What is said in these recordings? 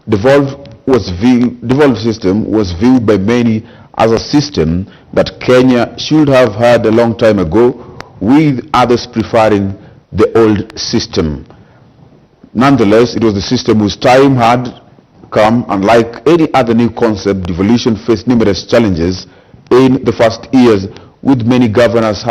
devolved system was viewed by many as a system that Kenya should have had a long time ago, with others preferring the old system. Nonetheless, it was the system whose time had come, and like any other new concept, devolution faced numerous challenges in the first years, with many governors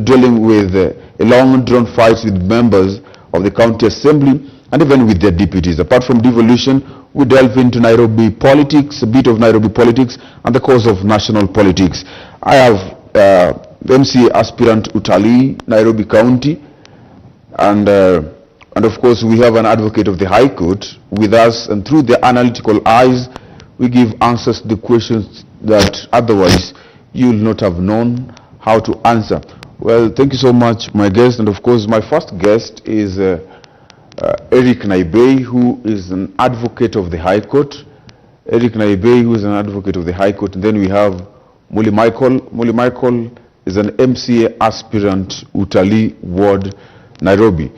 dealing with long-drawn fights with members of the county assembly and even with their deputies. Apart from devolution, we delve into Nairobi politics, a bit of Nairobi politics, and the cause of national politics. I have MCA aspirant Utalii, Nairobi County, and of course we have an advocate of the High Court with us, and through their analytical eyes, we give answers to the questions that otherwise you will not have known how to answer. Well, thank you so much, my guest, and of course my first guest is Eric Naibei, who is an advocate of the High Court. Eric Naibei, who is an advocate of the High Court, and then we have Muli Michael. Muli Michael is an MCA aspirant, Utalii Ward, Nairobi.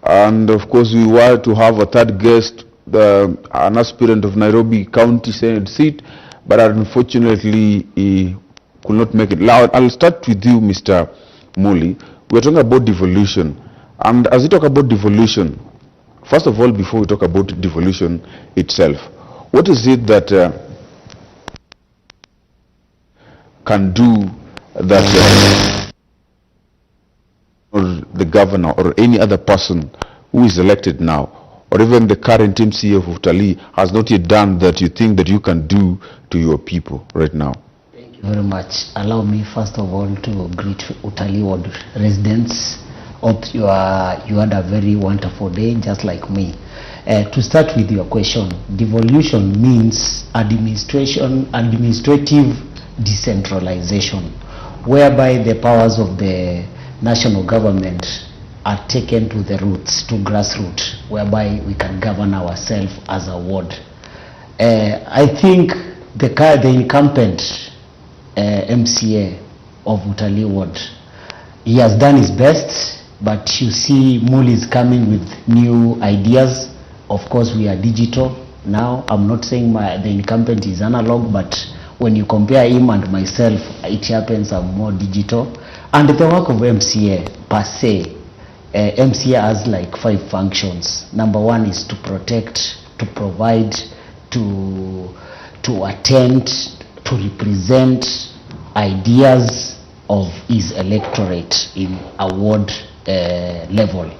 And of course we were to have a third guest, an aspirant of Nairobi County Senate seat, but unfortunately he could not make it. I'll start with you, Mr. Muli. We're talking about devolution. And as we talk about devolution, first of all, before we talk about devolution itself, what is it that can do that or the governor or any other person who is elected now, or even the current MCA of Utalii has not yet done, that you think that you can do to your people right now? Thank you very much. Allow me first of all to greet Utalii Ward residents. Hope you had a very wonderful day, just like me. To start with your question, devolution means administrative decentralization, whereby the powers of the national government are taken to the roots, to grassroots, whereby we can govern ourselves as a ward. I think the incumbent MCA of Utalii Ward, he has done his best, but you see Muli is coming with new ideas. Of course, we are digital now. I'm not saying the incumbent is analog, but when you compare him and myself, it happens I'm more digital. And the work of MCA per se, MCA has like 5 functions. Number 1 is to protect, to provide, to attend, to represent ideas of his electorate in a ward level.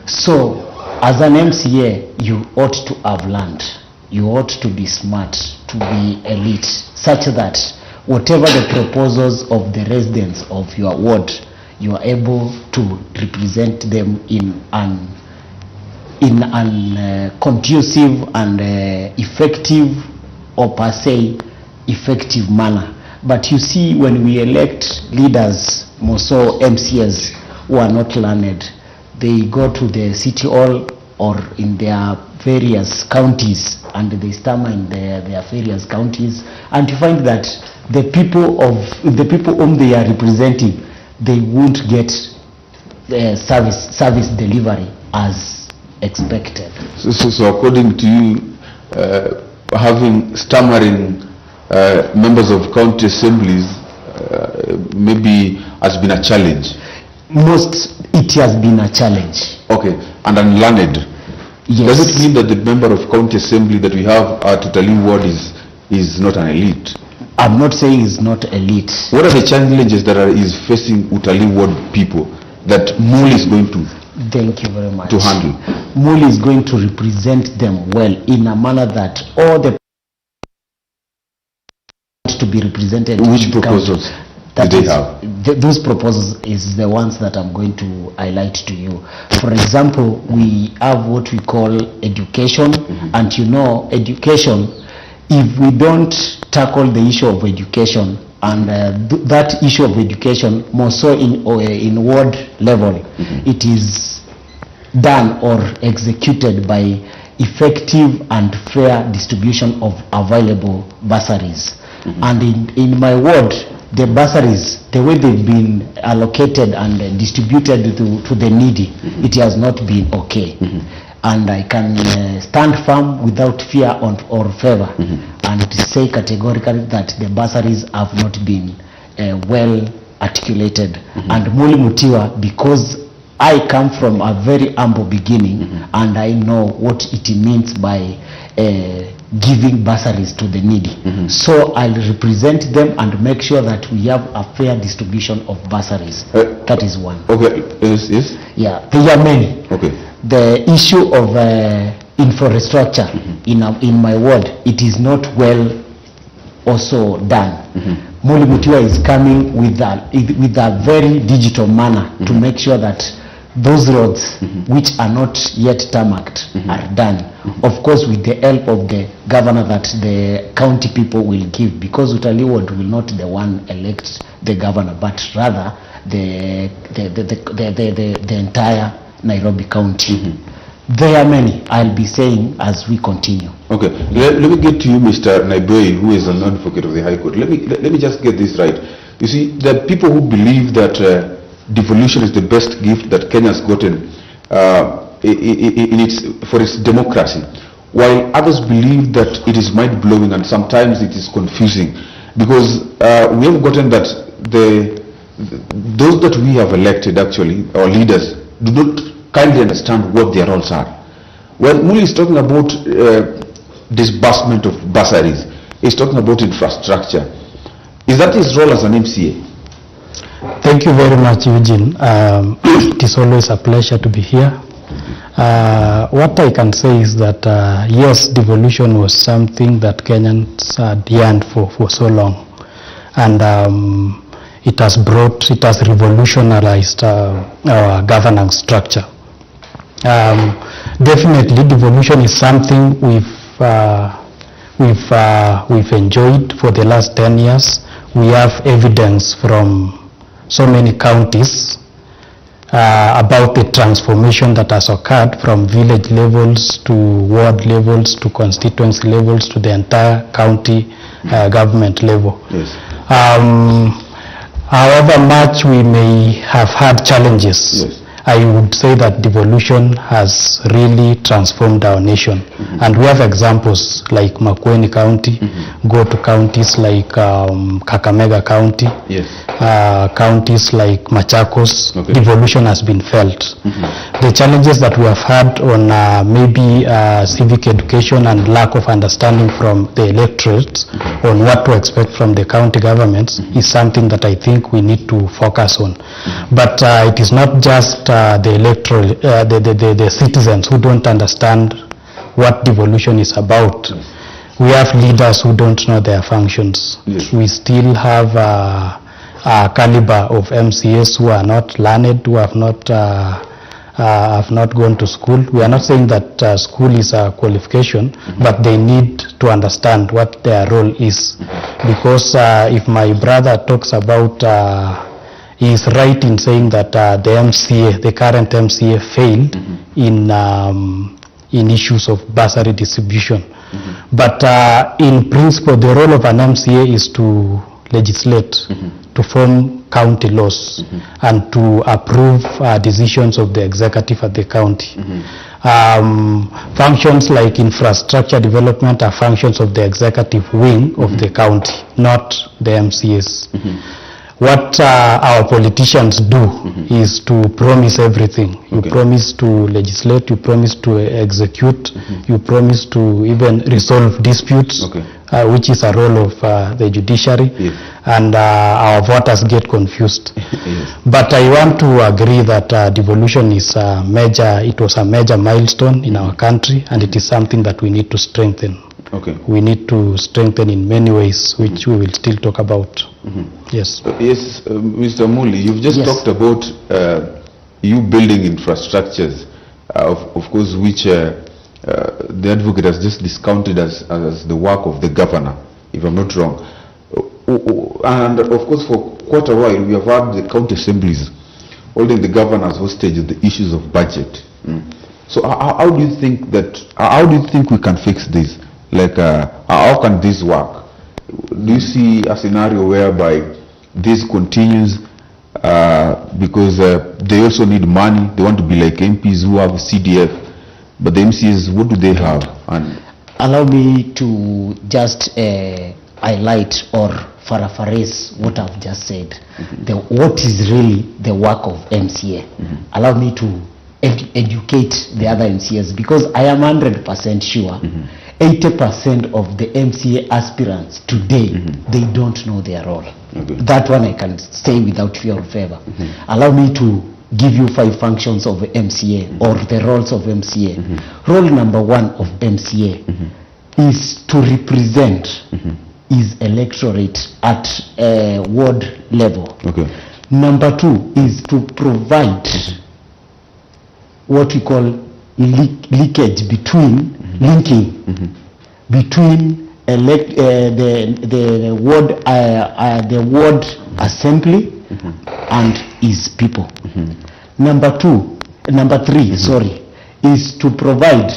So as an MCA, you ought to have learned, you ought to be smart, to be elite, such that whatever the proposals of the residents of your ward, you are able to represent them in an conducive and effective, or per se effective manner. But you see, when we elect leaders, more so MCAs who are not learned, they go to the city hall or in their various counties, and they stammer in their various counties, and you find that the people whom they are representing, they won't get the service delivery as expected. So according to you, having stammering members of county assemblies maybe has been a challenge? It has been a challenge. Okay, and unlearned. Yes. Does it mean that the member of county assembly that we have at Utalii Ward is not an elite? I'm not saying it's not elite. What are the challenges that is facing Utalii Ward people that Muli is going to? Thank you very much. To handle. Muli is going to represent them well in a manner that all the to be represented. Which proposals do they have? Those proposals is the ones that I'm going to highlight to you. For example, we have what we call education, and you know, education, if we don't tackle the issue of education, and that issue of education, more so in ward level, it is done or executed by effective and fair distribution of available bursaries. And in my ward, the bursaries, the way they've been allocated and distributed to the needy, it has not been okay. And I can stand firm without fear or favor and say categorically that the bursaries have not been well articulated. And Muli Mutiwa, because I come from a very humble beginning and I know what it means by giving bursaries to the needy. So I'll represent them and make sure that we have a fair distribution of bursaries. That is one. Okay, yes? Yeah, there are many. Okay. The issue of infrastructure in my ward, it is not well also done. Muli Mutiwa is coming with a very digital manner to make sure that those roads which are not yet tarmacked are done. Of course, with the help of the governor that the county people will give, because Utalii ward will not the one elect the governor, but rather the entire Nairobi County. There are many, I'll be saying as we continue. Okay, let me get to you, Mr. Naiboi, who is an advocate of the High Court. Let me just get this right. You see, there are people who believe that devolution is the best gift that Kenya has gotten for its democracy, while others believe that it is mind-blowing and sometimes it is confusing, because we have gotten that those that we have elected, actually, our leaders, do not kindly understand what their roles are. When Muli is talking about disbursement of bursaries, he's talking about infrastructure. Is that his role as an MCA? Thank you very much, Eugene. It is always a pleasure to be here. What I can say is that yes, devolution was something that Kenyans had yearned for so long, and it has revolutionized our governance structure. Definitely, devolution is something we've enjoyed for the last 10 years. We have evidence from so many counties about the transformation that has occurred from village levels to ward levels to constituency levels to the entire county government level. Yes. However much we may have had challenges, yes, I would say that devolution has really transformed our nation. And we have examples like Makueni County, go to counties like Kakamega County, yes, counties like Machakos. Okay. Devolution has been felt. The challenges that we have had on maybe civic education and lack of understanding from the electorates on what to expect from the county governments is something that I think we need to focus on. But it is not just the electoral, the citizens who don't understand what devolution is about. We have leaders who don't know their functions. Yes. We still have a caliber of MCAs who are not learned, who have not gone to school. We are not saying that school is a qualification, but they need to understand what their role is. Because if my brother talks about, he is right in saying that the current MCA failed in issues of bursary distribution. But in principle, the role of an MCA is to legislate, to form county laws, and to approve decisions of the executive at the county. Functions like infrastructure development are functions of the executive wing of the county, not the MCAs. What our politicians do is to promise everything. You promise to legislate, you promise to execute, you promise to even resolve disputes, which is a role of the judiciary, and our voters get confused. But I want to agree that devolution is it was a major milestone in our country, and it is something that we need to strengthen. We need to strengthen in many ways, which we will still talk about. Yes. Yes, Mr. Muli, you've just talked about you building infrastructures, of course, which the advocate has just discounted as the work of the governor, if I'm not wrong. And of course, for quite a while, we have had the county assemblies holding the governors hostage of the issues of budget. So how do you think we can fix this? Like, how can this work? Do you see a scenario whereby this continues because they also need money. They want to be like MPs who have CDF, but the MCs, what do they have? And allow me to just highlight or paraphrase what I've just said. What is really the work of MCA? Allow me to educate the other MCAs, because I am 100% sure 80% of the MCA aspirants today, they don't know their role. That one I can say without fear or favor. Allow me to give you 5 functions of MCA or the roles of MCA. Role number 1 of MCA is to represent his electorate at ward level. Number 2 is to provide what we call leakage between between the ward assembly and his people. Number 3, sorry, is to provide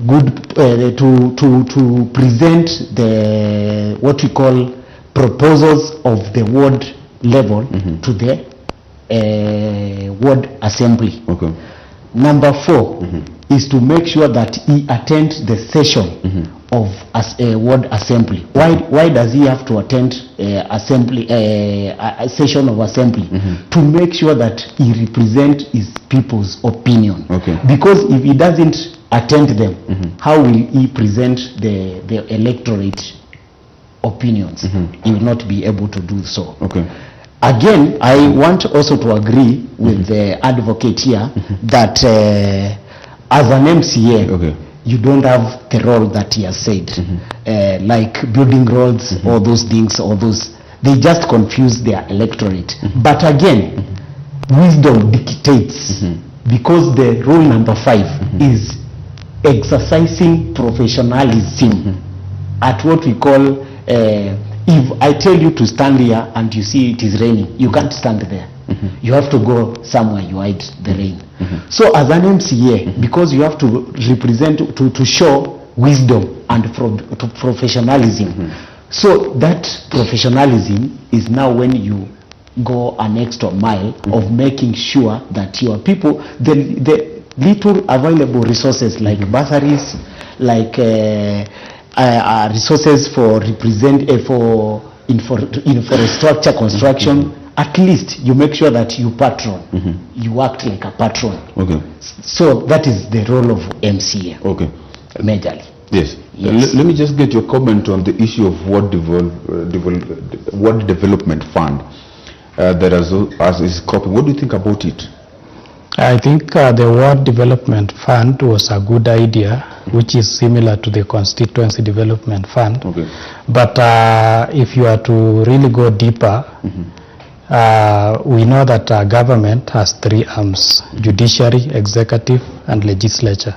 good to present the what we call proposals of the ward level to the ward assembly. Number 4 is to make sure that he attends the session of a ward assembly. Why does he have to attend a session of assembly? To make sure that he represents his people's opinion. Because if he doesn't attend them, how will he present the electorate opinions? He will not be able to do so. Again, I want also to agree with the advocate here that as an MCA, you don't have the role that he has said, like building roads, all those things, they just confuse their electorate. But again, wisdom dictates, because the rule number 5 is exercising professionalism at what we call if I tell you to stand here and you see it is raining, you can't stand there. You have to go somewhere, you hide the rain. So as an MCA, because you have to represent, to show wisdom and professionalism. So that professionalism is now when you go an extra mile of making sure that your people, the little available resources like bursaries, like resources for infrastructure construction, at least you make sure that you patron, you act like a patron. So that is the role of MCA. Majorly. Yes. Let me just get your comment on the issue of ward development fund that is cropping. What do you think about it? I think the ward development fund was a good idea, which is similar to the constituency development fund. But if you are to really go deeper, we know that our government has 3 arms: judiciary, executive, and legislature.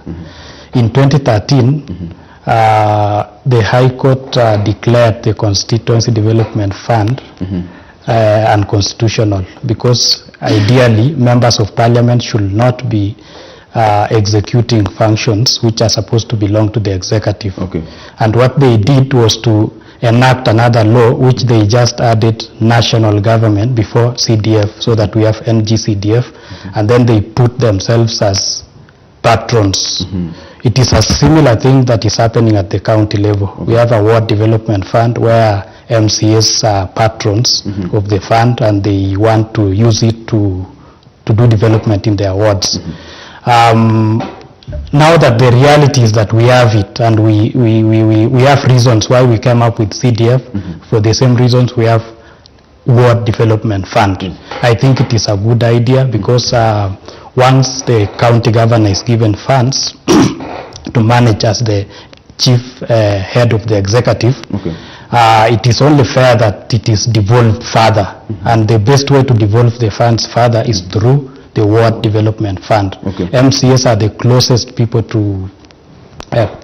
In 2013, the High Court declared the constituency development fund unconstitutional, because ideally members of parliament should not be executing functions which are supposed to belong to the executive. And what they did was to enact another law, which they just added national government before CDF, so that we have NGCDF, and then they put themselves as patrons. It is a similar thing that is happening at the county level. We have a ward development fund where MCAs are patrons of the fund, and they want to use it to do development in their wards. Now that the reality is that we have it, and we have reasons why we came up with CDF, for the same reasons we have ward development fund. I think it is a good idea, because once the county governor is given funds to manage as the chief head of the executive, it is only fair that it is devolved further, and the best way to devolve the funds further is through the ward development fund. MCAs are the closest people to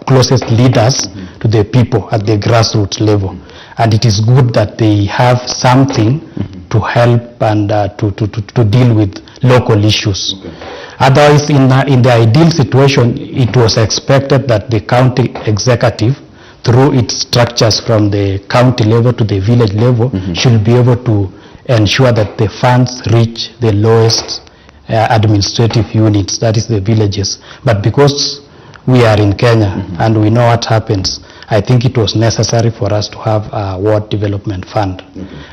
closest leaders to the people at the grassroots level, and it is good that they have something to help and to deal with local issues. Otherwise, in the ideal situation, it was expected that the county executive, through its structures from the county level to the village level, should be able to ensure that the funds reach the lowest administrative units, that is the villages. But because we are in Kenya and we know what happens, I think it was necessary for us to have a ward development fund.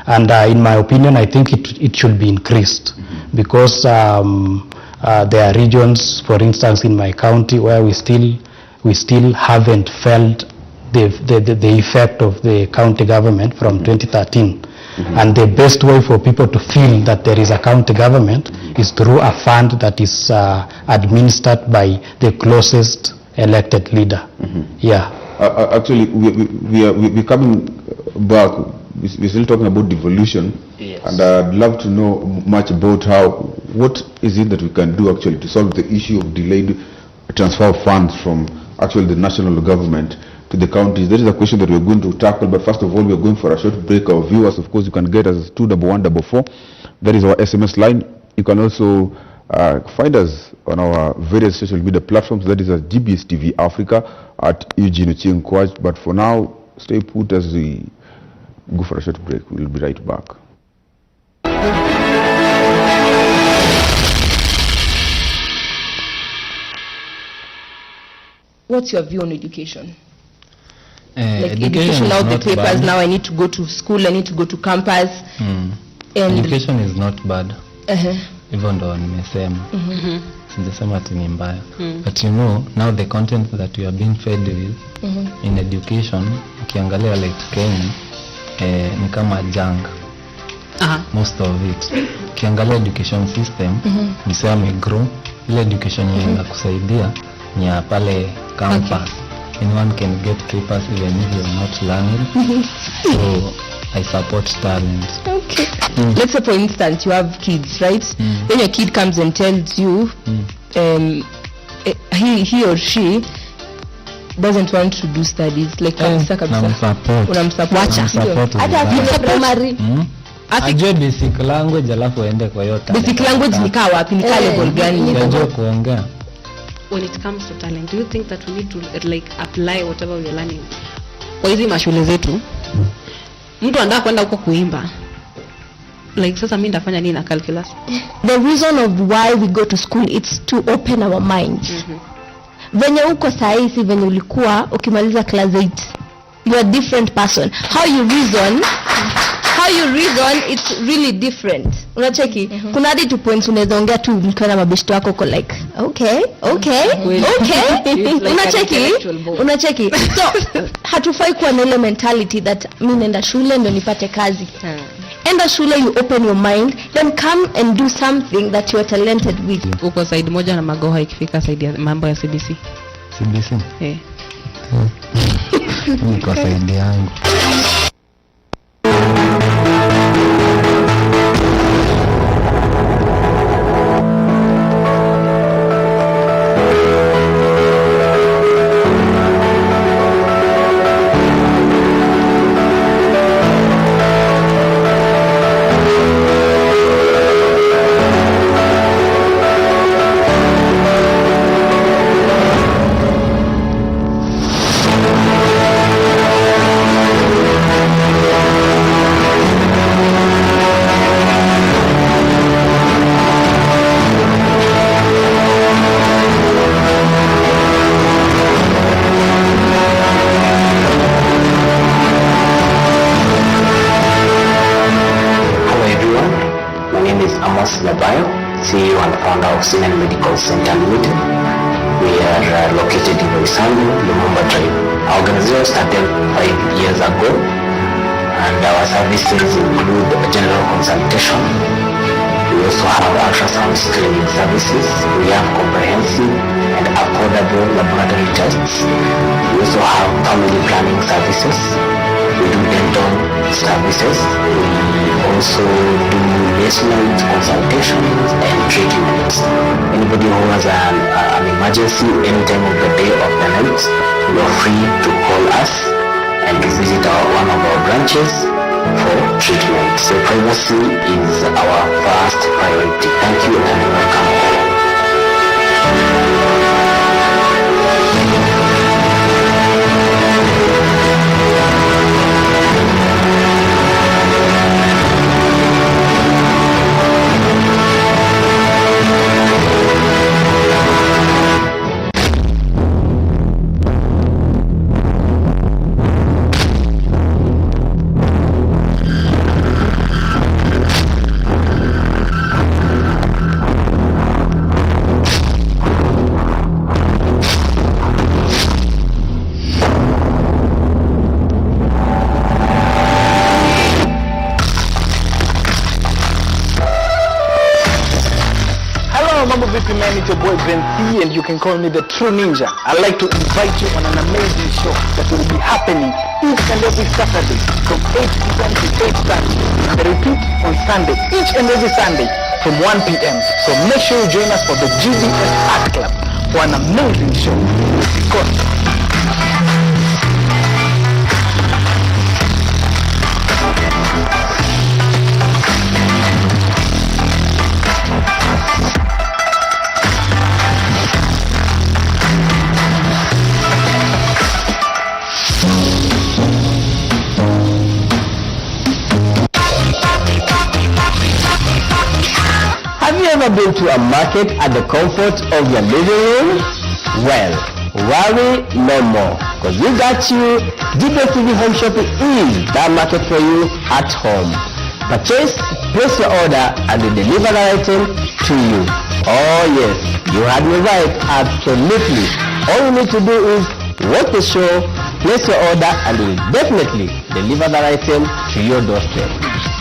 And in my opinion, I think it should be increased because there are regions, for instance, in my county where we still haven't felt the effect of the county government from 2013. And the best way for people to feel that there is a county government is through a fund that is administered by the closest elected leader. Yeah. Actually, we're coming back. We're still talking about devolution. Yes. And I'd love to know much about what is it that we can do actually to solve the issue of delayed transfer of funds from actually the national government to the counties. That is a question that we're going to tackle, but first of all, we're going for a short break. Our viewers, of course, you can get us 21144. That is our SMS line. You can also find us on our various social media platforms. That is at GBS TV Africa, at Eugene Ochieng. But for now, stay put as we go for a short break. We'll be right back. What's your view on education? Like education now, the papers bad. now, I need to go to school, I need to go to campus. And Education is not bad, uh-huh. even though nimesema sijasema ati ni mbaya, but you know now the content that we are being fed with in education, ukiangalia like Kenya ni kama junk. Most of it ukiangalia education system msee amegrow, ile education inakusaidia ni ya pale campus. Anyone can get papers even if you're not learning. So I support talent. Okay. Let's say for instance you have kids, right? Then your kid comes and tells you he or she doesn't want to do studies, like kabisa. Unamsupport. Hata vile primary. Ajue basic language alafu aende kwa hiyo talent. Basic language ni kaa wapi? Ni kaa level gani? Unajua kuongea. When it comes to talent, do you think that we need to like apply whatever we are learning kwa hizi mashule zetu? Mtu anataka kwenda huko kuimba, like sasa mimi ndafanya nini na calculus? The reason of why we go to school, it's to open our minds. Venye uko sahihi venye ulikuwa ukimaliza class 8, you are a different person. How you reason it's really different. Unacheki kuna hadi 2 points unaweza ongea tu mkiwa na mabeshto wako uko like okay unacheki so hatufai kuwa na ile mentality that mimi naenda shule ndio nipate kazi. Enda shule, you open your mind, then come and do something that you are talented with. Uko side moja na magoha ikifika side ya mambo ya CBC. Niko side yangu. CEO and founder of Senior Medical Center Limited. We are located in Isangu, Lumumba Drive. Our organization started 5 years ago, and our services include general consultation. We also have ultrasound screening services. We have comprehensive and affordable laboratory tests. We also have family planning services. We do dental services. We also do basement consultations and treatments. Anybody who has an emergency any time of the day or the night, you are free to call us and to visit one of our branches for treatment. So privacy is our first priority. Thank you and welcome all. boy Gen Z, and you can call me the true ninja. I'd like to invite you on an amazing show that will be happening each and every Saturday from 8 p.m. to 8:30, and the repeat on Sunday, each and every Sunday from 1 p.m. So make sure you join us for the GBS Art Club for an amazing show. Discourse. Have you ever been to a market at the comfort of your living room? Well, worry no more, because we got you. GBS TV Home Shopping is that market for you at home. Purchase, place your order, and we deliver the item to you. Oh yes, you had me right, absolutely. All you need to do is watch the show, place your order, and we'll definitely deliver that item to your doorstep.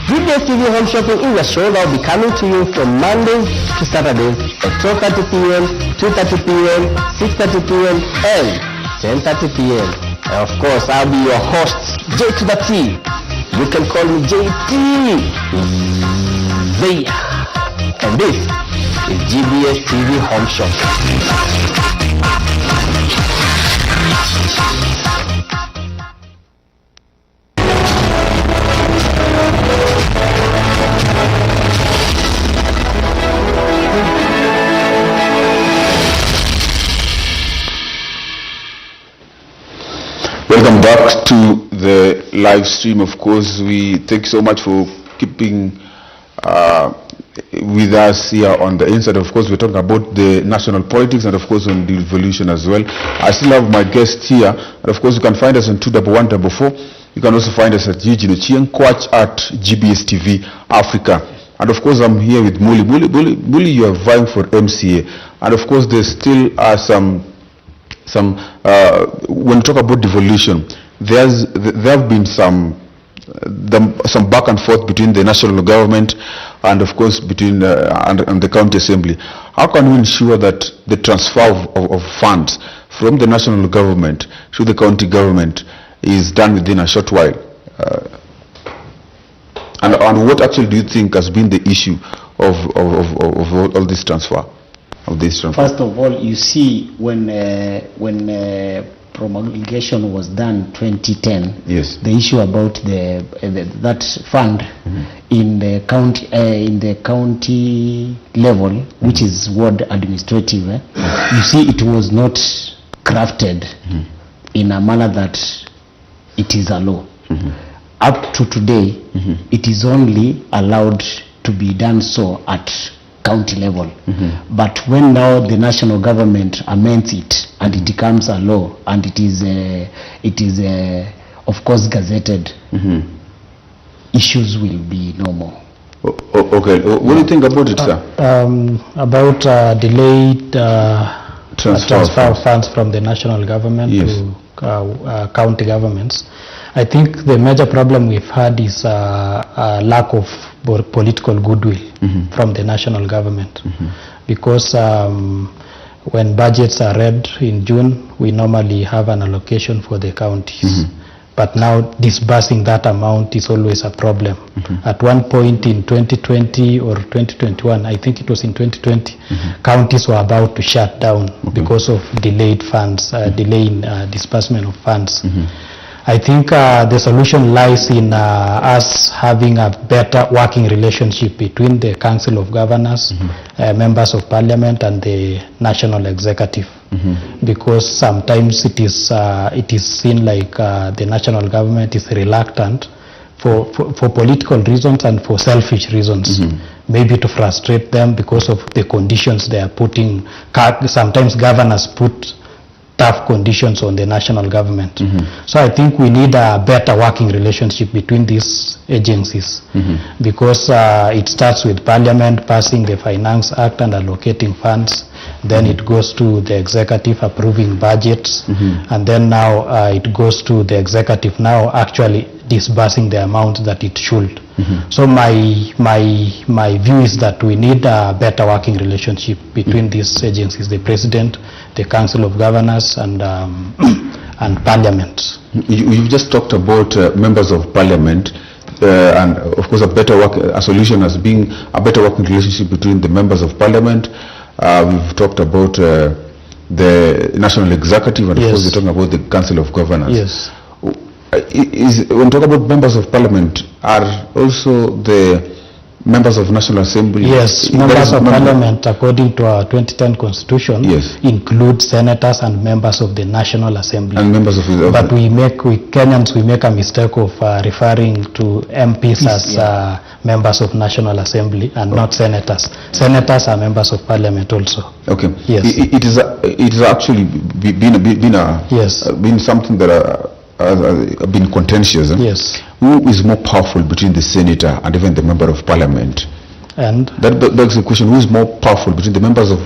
GBS TV Home Shopping is a show that will be coming to you from Mondays to Saturdays at 12:30 p.m., 2:30 p.m., 6:30 p.m. and 10:30 p.m. And of course, I'll be your host, J to the T. You can call me JT. And this is GBS TV Home Shopping. Welcome back to the live stream. Of course, we thank you so much for keeping with us here on the inside. Of course, we're talking about the national politics and of course on devolution as well. I still have my guest here, and of course you can find us on 21144. You can also find us at Eugene Ochieng, Coach at GBS TV Africa. And of course I'm here with Muli. Muli, you are vying for MCA, and of course there still are some when we talk about devolution, there have been some back and forth between the national government and of course between and the county assembly. How can we ensure that the transfer of funds from the national government to the county government is done within a short while? And what actually do you think has been the issue of all this transfer? First of all, you see, when promulgation was done 2010, yes, the issue about that fund in the county level, which is ward administrative, you see, it was not crafted in a manner that it is a law. Up to today, it is only allowed to be done so at county level. But when now the national government amends it and it becomes a law and it is of course gazetted, issues will be normal. Okay, what do you think about it, sir? About delayed transfer of funds from the national government to county governments. I think the major problem we've had is a lack of political goodwill from the national government, because when budgets are read in June, we normally have an allocation for the counties. But now disbursing that amount is always a problem. At one point in 2020 or 2021, I think it was in 2020, counties were about to shut down because of delayed funds, delay in disbursement of funds. I think the solution lies in us having a better working relationship between the Council of Governors, members of Parliament, and the National Executive, because sometimes it is seen like the national government is reluctant for political reasons and for selfish reasons, maybe to frustrate them because of the conditions they are putting. Sometimes governors put tough conditions on the national government. So I think we need a better working relationship between these agencies, because it starts with Parliament passing the Finance Act and allocating funds. then it goes to the executive approving budgets, and then now it goes to the executive now actually disbursing the amount that it should. So my view is that we need a better working relationship between these agencies, the President, the Council of Governors, and Parliament. You've just talked about members of Parliament, and of course a solution as being a better working relationship between the members of Parliament. We've talked about the National Executive, and of course we're talking about the Council of Governors. Yes. When talk about members of Parliament, are also the members of National Assembly? Yes, members of Parliament, according to our 2010 Constitution, include senators and members of the National Assembly. And members of the... But Kenyans, we make a mistake of referring to MPs as members of National Assembly and not senators. Senators are members of Parliament also. Okay. Yes. It is actually been something that been contentious. Yes. Who is more powerful between the senator and even the member of Parliament? And that begs the question: who is more powerful between the members of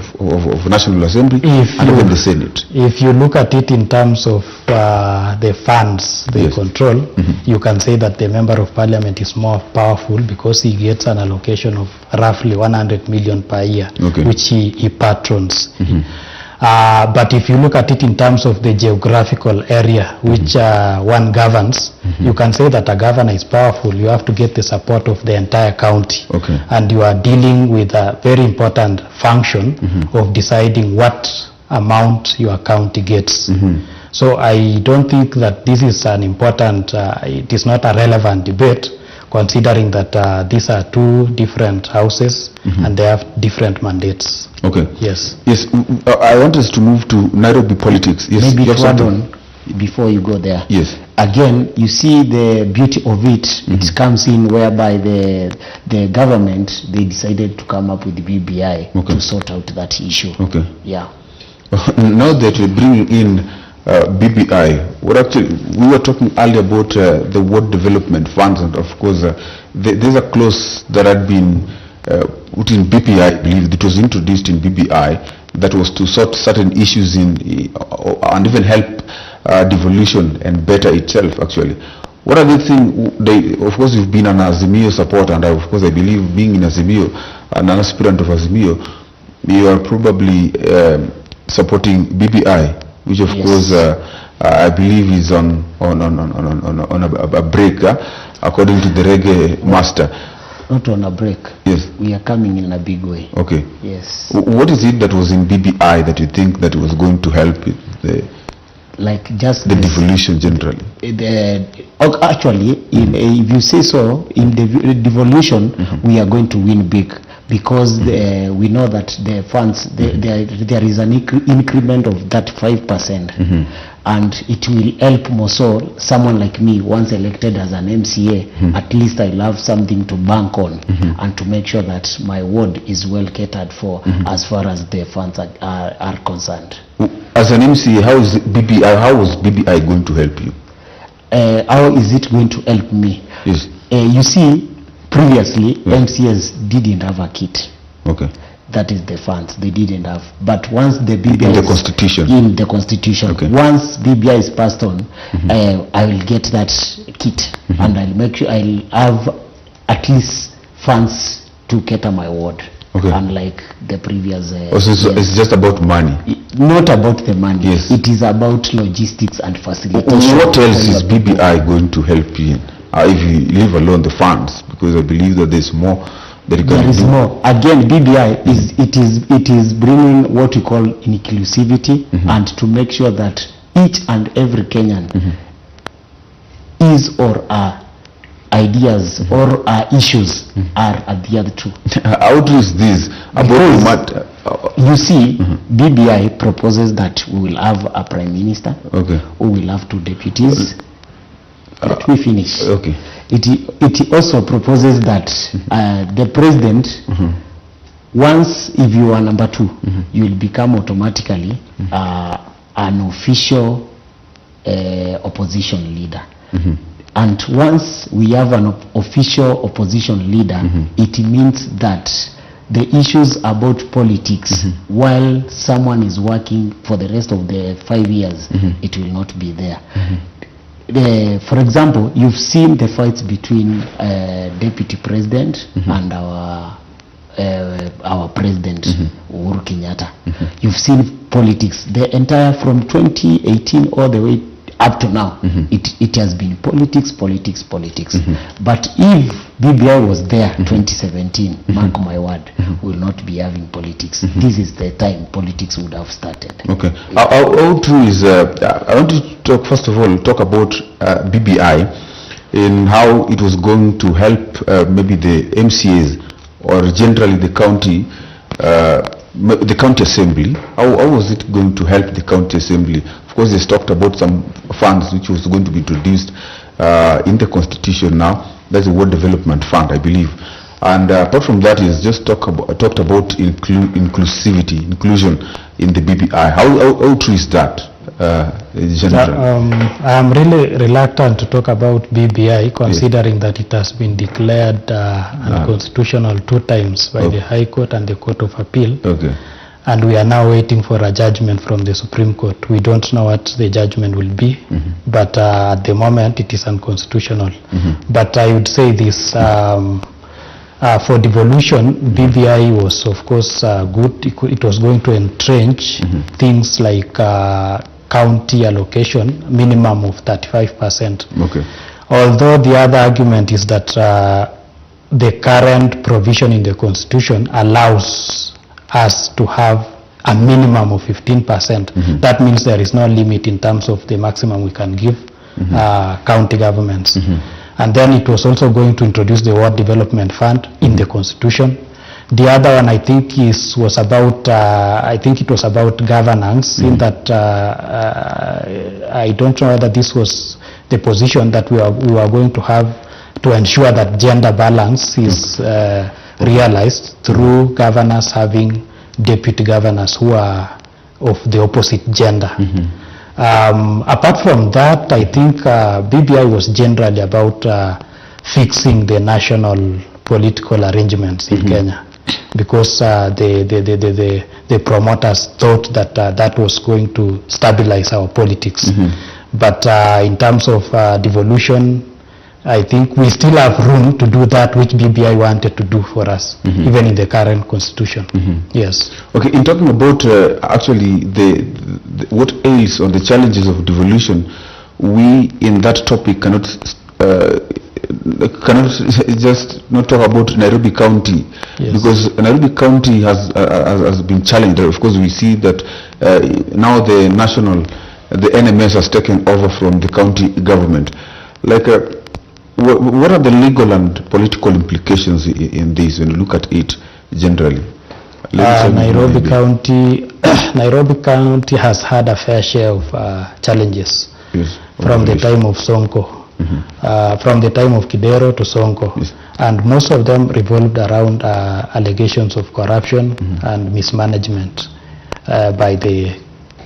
National Assembly and even the Senate? If you look at it in terms of the funds they control, you can say that the member of Parliament is more powerful because he gets an allocation of roughly 100 million per year, which he patrons. But if you look at it in terms of the geographical area which one governs, you can say that a governor is powerful. You have to get the support of the entire county. And you are dealing with a very important function of deciding what amount your county gets. So I don't think that this is an important, it is not a relevant debate, considering that these are two different houses and they have different mandates. Okay. Yes. Yes. I want us to move to Nairobi politics. Yes. Maybe to add on before you go there. Yes. Again, you see the beauty of it. It comes in whereby the government, they decided to come up with the BBI to sort out that issue. Okay. Yeah. Now that we bring in BBI, we were talking earlier about the word development funds, and of course there's a clause that had been put in BBI, I believe, that was introduced in BBI, that was to sort certain issues in and even help devolution and better itself actually. What are the things, of course you've been an Azimio supporter, and of course I believe being in Azimio, an aspirant of Azimio, you are probably supporting BBI, which of course I believe is on a break, according to the reggae master. Not on a break. Yes. We are coming in a big way. Okay. Yes. What is it that was in BBI that you think that was going to help like just the devolution generally? Actually, if you say so, in the devolution, we are going to win big. Because we know that the funds, there is an increment of that 5%, and it will help more so someone like me, once elected as an MCA, at least I'll have something to bank on and to make sure that my ward is well catered for as far as the funds are concerned. As an MCA, how was BBI going to help you? How is it going to help me? Yes. You see, previously, MCAs didn't have a kit. Okay. That is the funds they didn't have. But once the BBI in the constitution. In the constitution. Okay. Once BBI is passed on, I will get that kit, and I'll make sure I'll have at least funds to cater my ward. Okay. Unlike the previous. It's just about money. Not about the money. Yes. It is about logistics and facilitation. What else is BBI going to help you in? If you leave alone the funds, because I believe that there's more that you can do. There is more. Again, BBI is bringing what we call inclusivity, and to make sure that each and every Kenyan is or are ideas or our issues are at the other two. How is this? You see, BBI proposes that we will have a prime minister, we will have 2 deputies. Let me finish. Okay. It also proposes that the president, once if you are number 2, you will become automatically an official opposition leader. And once we have an official opposition leader, it means that the issues about politics while someone is working for the rest of the 5 years, it will not be there. For example, you've seen the fights between deputy president and our president Uhuru Kenyatta. You've seen politics, the entire from 2018 all the way up to now. It has been politics. But if BBI was there 2017, mark my word, we will not be having politics. This is the time politics would have started. Okay. How true is, I want to talk, first of all, talk about BBI in how it was going to help maybe the MCAs or generally the county assembly. How was it going to help the county assembly? Of course, they talked about some funds which was going to be introduced in the constitution now. That's the World Development Fund, I believe. And apart from that, is just talked about inclusivity, inclusion in the BBI. How true is that? I am really reluctant to talk about BBI, considering that it has been declared unconstitutional 2 times by the High Court and the Court of Appeal. And we are now waiting for a judgment from the Supreme Court. We don't know what the judgment will be, but at the moment it is unconstitutional. But I would say this, for devolution, BBI was of course good. It was going to entrench things like county allocation, minimum of 35%. Although the other argument is that the current provision in the Constitution allows us to have a minimum of 15%. That means there is no limit in terms of the maximum we can give county governments. And then it was also going to introduce the World Development Fund in the Constitution. The other one, I think, was about governance, in that I don't know whether this was the position that we were going to have to ensure that gender balance is realized through governors having deputy governors who are of the opposite gender. Apart from that, I think BBI was generally about fixing the national political arrangements in Kenya, because the promoters thought that that was going to stabilize our politics. But in terms of devolution, I think we still have room to do that which BBI wanted to do for us, even in the current constitution. Yes. Okay, in talking about actually what ails or the challenges of devolution, we in that topic cannot just not talk about Nairobi County, because Nairobi County has been challenged. Of course, we see that now the NMS has taken over from the county government. What are the legal and political implications in this when you look at it generally? Nairobi County has had a fair share of challenges from the time of Sonko, from the time of Kidero to Sonko, and most of them revolved around allegations of corruption and mismanagement by the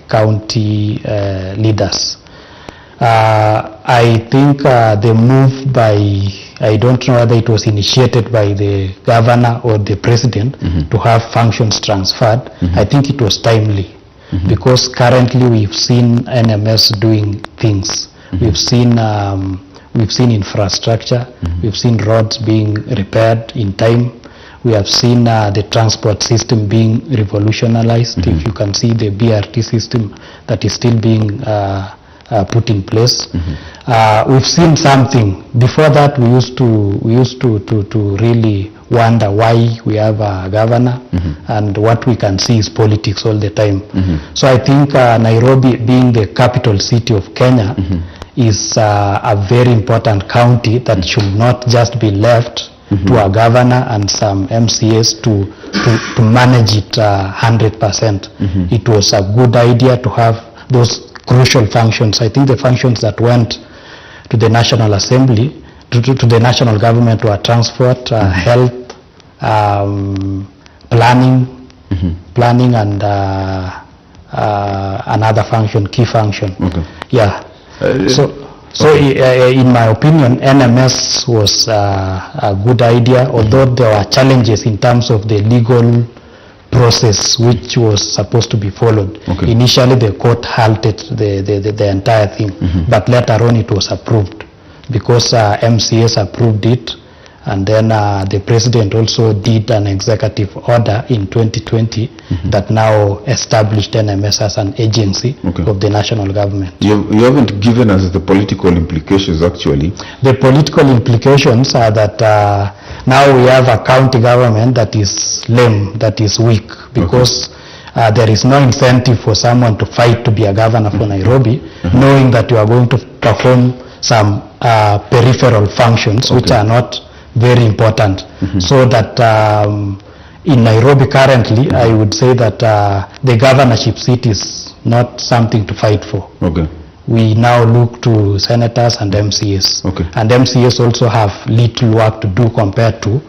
county leaders. I think the move I don't know whether it was initiated by the governor or the president to have functions transferred. I think it was timely, because currently we've seen NMS doing things. We've seen infrastructure, we've seen roads being repaired in time. We have seen the transport system being revolutionized. If you can see the BRT system that is still being put in place. We've seen something. Before that, we used to really wonder why we have a governor, and what we can see is politics all the time. So I think Nairobi, being the capital city of Kenya, is a very important county that should not just be left to a governor and some MCAs to manage it 100%. It was a good idea to have those crucial functions. I think the functions that went to the National Assembly, to the national government, were transport, health, planning and another function, key function. Yeah. So in my opinion, NMS was a good idea, although there were challenges in terms of the legal process which was supposed to be followed. Okay. Initially the court halted the entire thing, but later on it was approved because MCS approved it, and then the president also did an executive order in 2020 that now established NMS as an agency of the national government. You haven't given us the political implications actually. The political implications are that now we have a county government that is lame, that is weak, because there is no incentive for someone to fight to be a governor for Nairobi, knowing that you are going to perform some peripheral functions which are not very important. So that in Nairobi currently, I would say that the governorship seat is not something to fight for. We now look to senators and MCS. And MCS also have little work to do compared to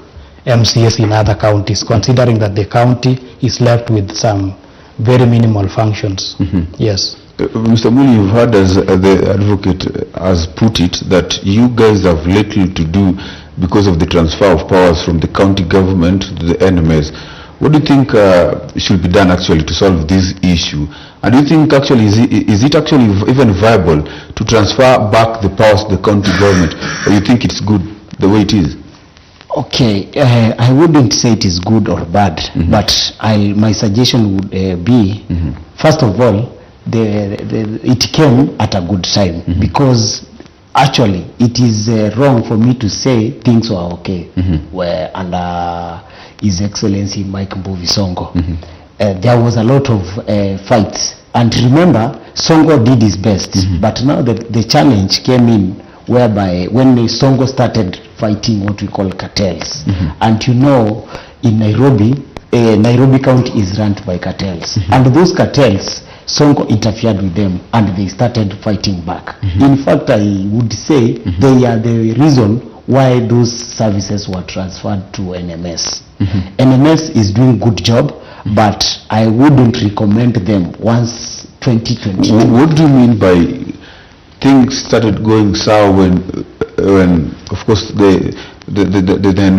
MCS in other counties, considering that the county is left with some very minimal functions. Yes. Mr. Muli, you've heard as the advocate has put it that you guys have little to do because of the transfer of powers from the county government to the NMS. What do you think should be done actually to solve this issue? And do you think actually is it actually even viable to transfer back the powers to the county government, or you think it's good the way it is? Okay, I wouldn't say it is good or bad, but my suggestion would be, first of all, it came at a good time, because actually it is wrong for me to say things were okay where under His Excellency Mike Mbuvi Sonko. There was a lot of fights, and remember, Sonko did his best, but now the challenge came in whereby when Sonko started fighting what we call cartels, and you know, in Nairobi, Nairobi County is run by cartels, and those cartels, Sonko interfered with them and they started fighting back. In fact, I would say they are the reason why those services were transferred to NMS. NMS is doing good job, but I wouldn't recommend them once 2020. What do you mean by things started going sour when of course the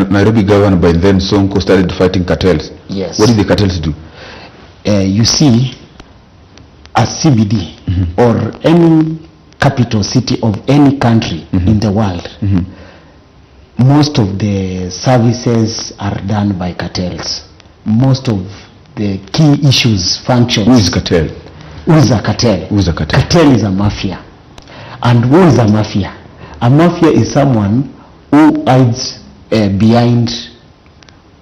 Nairobi governor by then Sonko started fighting cartels? Yes. What did the cartels do? You see, a CBD or any capital city of any country in the world, most of the services are done by cartels. Most of the key issues, functions. Who is cartel? Who is a cartel? Who is a cartel? Cartel is a mafia. And who is a mafia? A mafia is someone who hides behind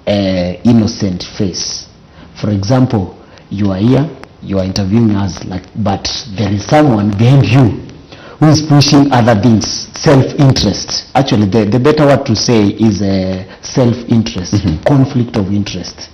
innocent face. For example, you are here, you are interviewing us, but there is someone behind you who is pushing other things, self-interest. Actually, the better word to say is self-interest, conflict of interest.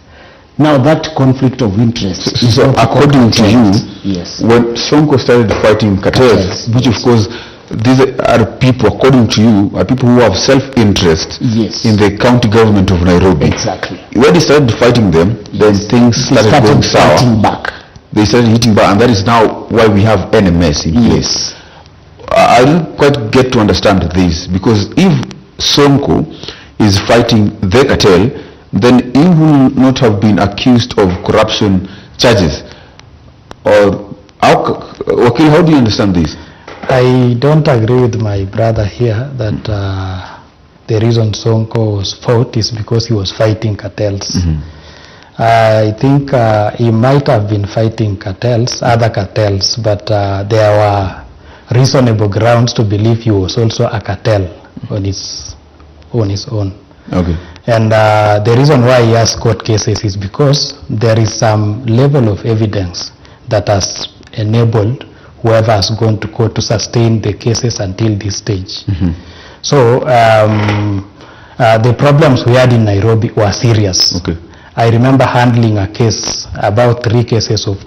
Now that conflict of interest is so according to you, yes, when Sonko started fighting cartels, which of course these are people, according to you, are people who have self-interest in the county government of Nairobi. Exactly. When they started fighting them, then things started going sour. Back. They started hitting back, and that is now why we have NMS in place. I don't quite get to understand this, because if Sonko is fighting the cartel, then he will not have been accused of corruption charges. Or Wakil, how do you understand this? I don't agree with my brother here that the reason Sonko was fought is because he was fighting cartels. I think he might have been fighting cartels, other cartels, but there were reasonable grounds to believe he was also a cartel on his own. Okay. And the reason why he has court cases is because there is some level of evidence that has enabled whoever has gone to court to sustain the cases until this stage. So the problems we had in Nairobi were serious. Okay. I remember handling a case, about 3 cases of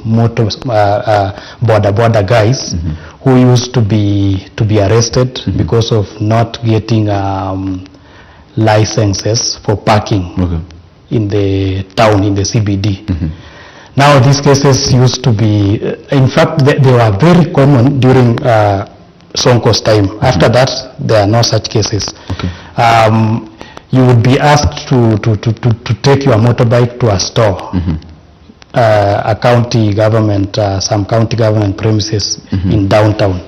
border guys who used to be arrested because of not getting licenses for parking in the town, in the CBD. Now these cases used to be, in fact they were very common during Sonko's time. After that, there are no such cases. Okay. You would be asked to take your motorbike to a store, a county government, some county government premises in downtown.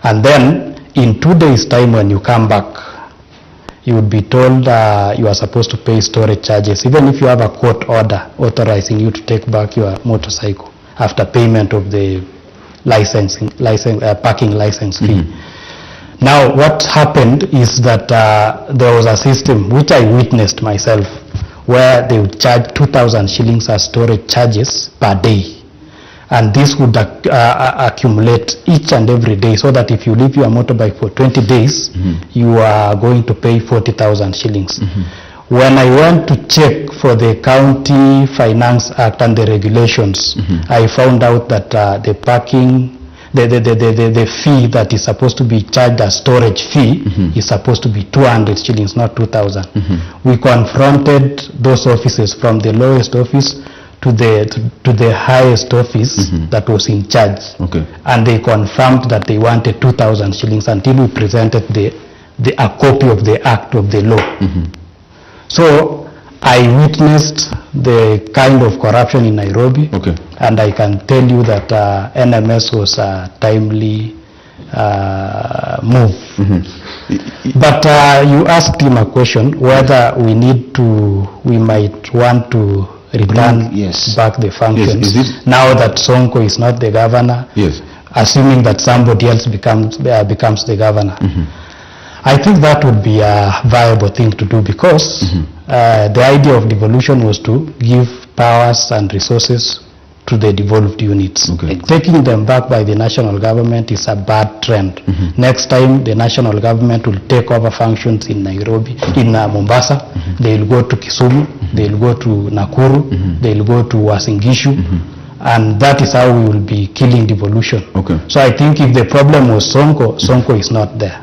And then in 2 days' time when you come back, you would be told you are supposed to pay storage charges, even if you have a court order authorizing you to take back your motorcycle after payment of the parking license fee. Now, what happened is that there was a system which I witnessed myself, where they would charge 2,000 shillings as storage charges per day. And this would accumulate each and every day, so that if you leave your motorbike for 20 days, you are going to pay 40,000 shillings. When I went to check for the County Finance Act and the regulations, I found out that the parking, the fee that is supposed to be charged as storage fee is supposed to be 200 shillings, not 2,000. We confronted those offices from the lowest office to the highest office that was in charge, and they confirmed that they wanted 2,000 shillings until we presented a copy of the act of the law. So I witnessed the kind of corruption in Nairobi, and I can tell you that NMS was a timely move. But you asked him a question whether we might want to return back the functions now that Sonko is not the governor, assuming that somebody else becomes the governor. I think that would be a viable thing to do, because the idea of devolution was to give powers and resources to the devolved units. Taking them back by the national government is a bad trend. Next time the national government will take over functions in Nairobi, in Mombasa, they will go to Kisumu, they will go to Nakuru, they will go to Uasin Gishu, and that is how we will be killing devolution. So I think if the problem was Sonko, Sonko is not there.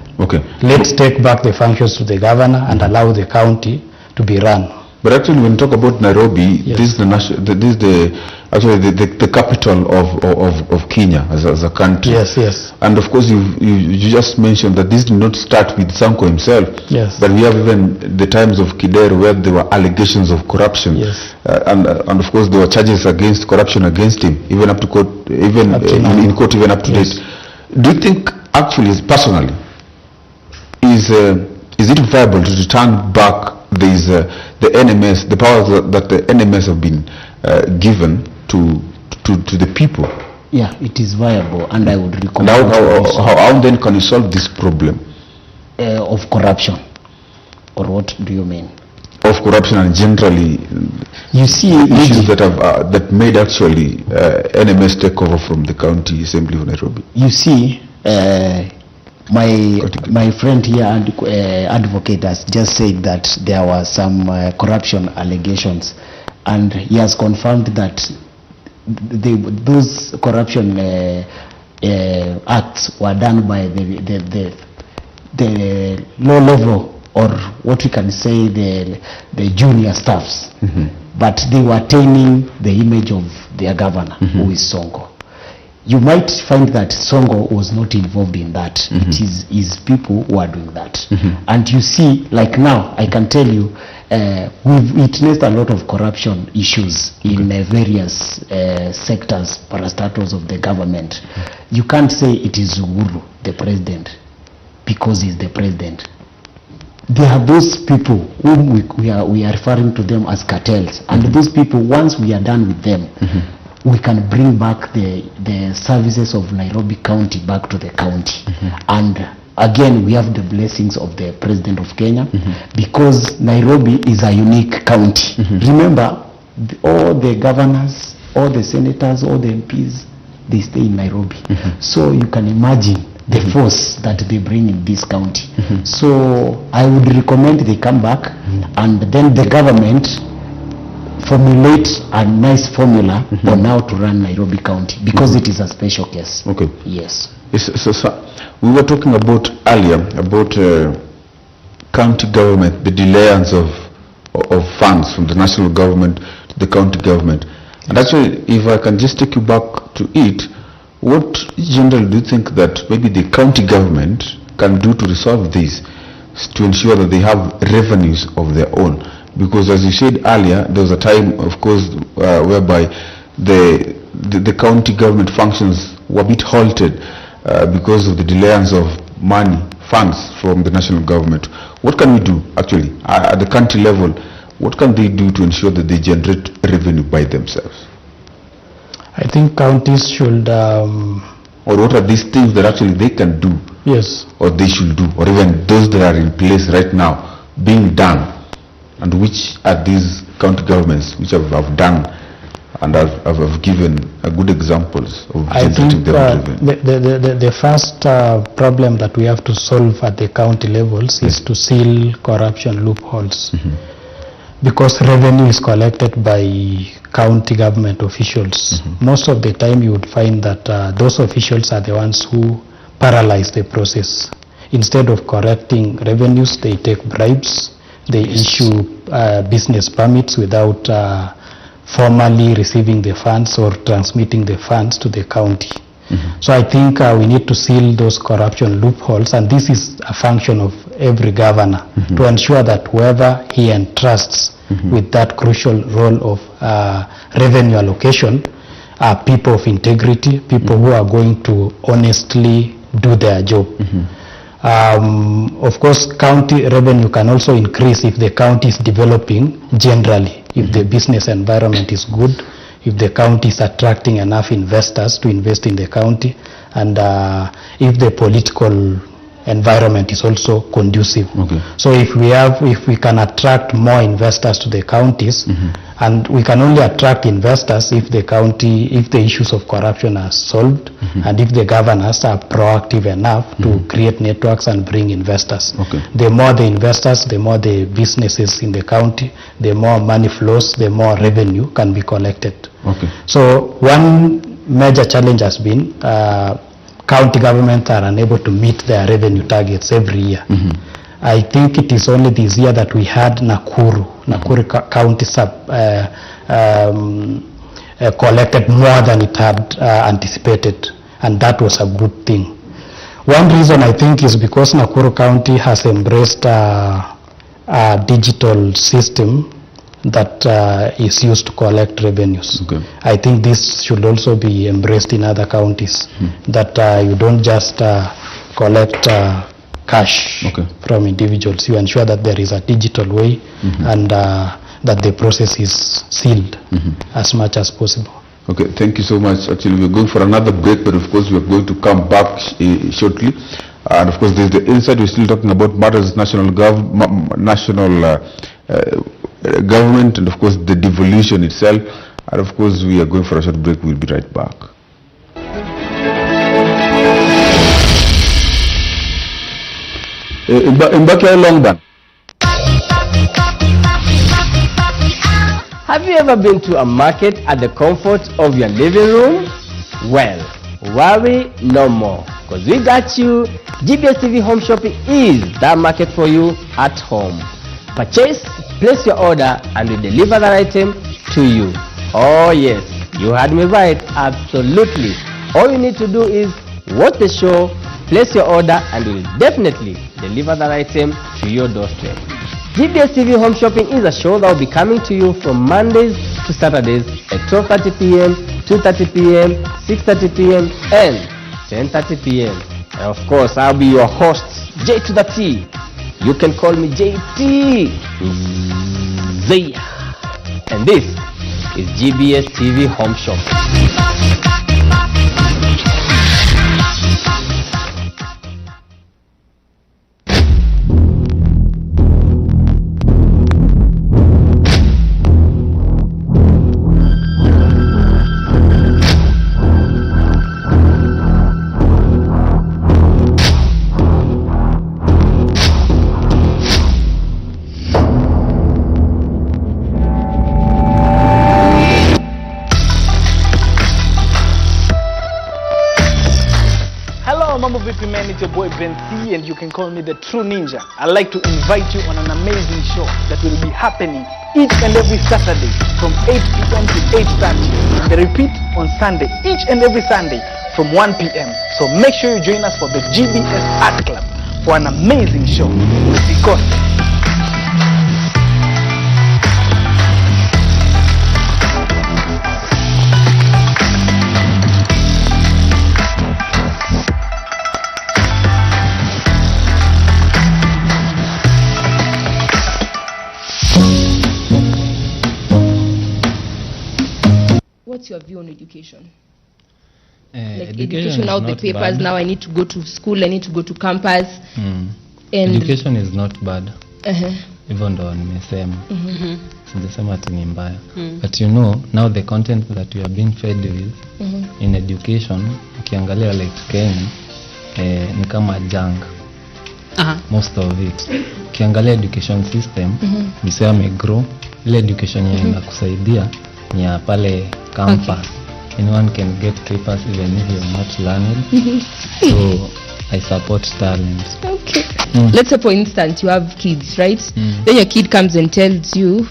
Let's take back the functions to the governor and allow the county to be run. But actually, when you talk about Nairobi, this is the capital of Kenya as a country. And of course, you just mentioned that this did not start with Sonko himself. But we have even the times of Kidero, where there were allegations of corruption, and of course there were charges against corruption against him, even up to court, even in court, even up to date. Do you think, actually, personally, is it viable to return back the NMS, the powers that the NMS have been given to the people? Yeah, it is viable, and I would recommend. How then can you solve this problem of corruption? Or what do you mean? Of corruption and generally, you see, issues that made actually NMS take over from the county assembly of Nairobi. You see, my friend here, advocate, has just said that there were some corruption allegations, and he has confirmed that those corruption acts were done by the low level, or what we can say the junior staffs, but they were attaining the image of their governor, who is Sonko. You might find that Sonko was not involved in that. It is his people who are doing that. And you see, like now, I can tell you, we've witnessed a lot of corruption issues in various sectors, parastatals of the government. You can't say it is Uhuru, the president, because he's the president. There are those people whom we are referring to them as cartels. And those people, once we are done with them, we can bring back the services of Nairobi County back to the county. And again, we have the blessings of the President of Kenya, because Nairobi is a unique county. Remember, all the governors, all the senators, all the MPs, they stay in Nairobi. So you can imagine the force that they bring in this county. So I would recommend they come back, and then the government formulate a nice formula on how to run Nairobi County, because it is a special case. Yes. So we were talking about earlier about county government, the delayance of funds from the national government to the county government. And actually, if I can just take you back to it, What generally do you think that maybe the county government can do to resolve this, to ensure that they have revenues of their own? Because as you said earlier, there was a time, of course, whereby the county government functions were a bit halted because of the delayance of money, funds from the national government. What can we do actually at the country level? What can they do to ensure that they generate revenue by themselves? I think counties should... or what are these things that actually they can do? Yes. Or they should do, or even those that are in place right now being done, and which are these county governments which have done and have given good examples of generating their revenue? The first problem that we have to solve at the county levels is to seal corruption loopholes. Because revenue is collected by county government officials. Most of the time you would find that those officials are the ones who paralyze the process. Instead of correcting revenues, they take bribes, they issue business permits without formally receiving the funds or transmitting the funds to the county. So I think we need to seal those corruption loopholes, and this is a function of every governor to ensure that whoever he entrusts with that crucial role of revenue allocation are people of integrity, people who are going to honestly do their job. Of course, county revenue can also increase if the county is developing generally, if the business environment is good, if the county is attracting enough investors to invest in the county, and if the political environment is also conducive. So if we can attract more investors to the counties, and we can only attract investors if the issues of corruption are solved, and if the governors are proactive enough to create networks and bring investors. The more the investors, the more the businesses in the county, the more money flows, the more revenue can be collected. So one major challenge has been county governments are unable to meet their revenue targets every year. I think it is only this year that we had Nakuru County collected more than it had anticipated, and that was a good thing. One reason I think is because Nakuru County has embraced a digital system that is used to collect revenues. I think this should also be embraced in other counties, that you don't just collect cash from individuals. You ensure that there is a digital way and that the process is sealed as much as possible. Thank you so much. Actually, we're going for another break, but of course we are going to come back shortly. And of course, there's the inside. We're still talking about matters national government, and of course the devolution itself, and of course we are going for a short break. We'll be right back. Have you ever been to a market at the comfort of your living room? Well, worry no more, because we got you. GBS TV Home Shopping is that market for you at home. Purchase, place your order, and we deliver that item to you. Oh yes, you heard me right, absolutely. All you need to do is watch the show, place your order, and we will definitely deliver that item to your doorstep. GBS TV Home Shopping is a show that will be coming to you from Mondays to Saturdays at 12:30 p.m., 2:30 p.m., 6:30 p.m., and 10:30 p.m. And of course, I'll be your host, J to the T. You can call me JT. Zaya. And this is GBS TV Home Shopping. It's your boy Ben C, and you can call me the True Ninja. I'd like to invite you on an amazing show that will be happening each and every Saturday from 8 p.m. to 8:30. The repeat on Sunday, each and every Sunday from 1 p.m. So make sure you join us for the GBS Art Club for an amazing show with discourse. What's your view on education? Like education out the papers bad. Now I need to go to school, I need to go to campus. And education is not bad. Even though nimesema sijasema ati ni mbaya. But you know now the content that we are being fed with in education ukiangalia like Kenya ni kama junk. Most of it ukiangalia education system nisema grow ile education yenye inakusaidia ni ya pale campus. Anyone can get papers even if you're not learned. So I support talent. Okay. Let's say for instance you have kids, right? Then your kid comes and tells you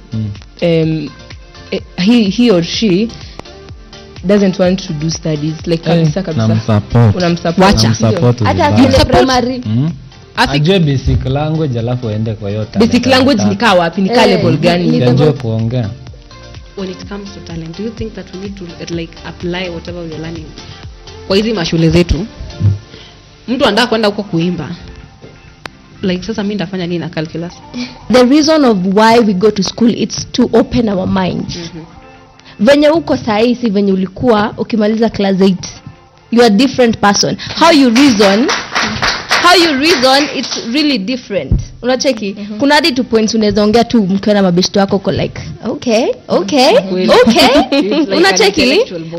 he or she doesn't want to do studies like kabisa. Unamsupport hata vile primary ajue basic language alafu aende kwa yote. Basic language ni kaa wapi? Ni kaa level gani? Ajue kuongea. When it comes to talent, do you think that we need to like apply whatever we are learning kwa hizi mashule zetu? Mtu anataka kwenda huko kuimba, like sasa mimi ndafanya nini na calculus? The reason of why we go to school it's to open our minds. Venye uko sahi si venye ulikuwa ukimaliza class 8. You are a different person. How you reason it's really different. Unacheki kuna hadi 2 points unaweza ongea tu mkiwa na mabeshto wako uko like okay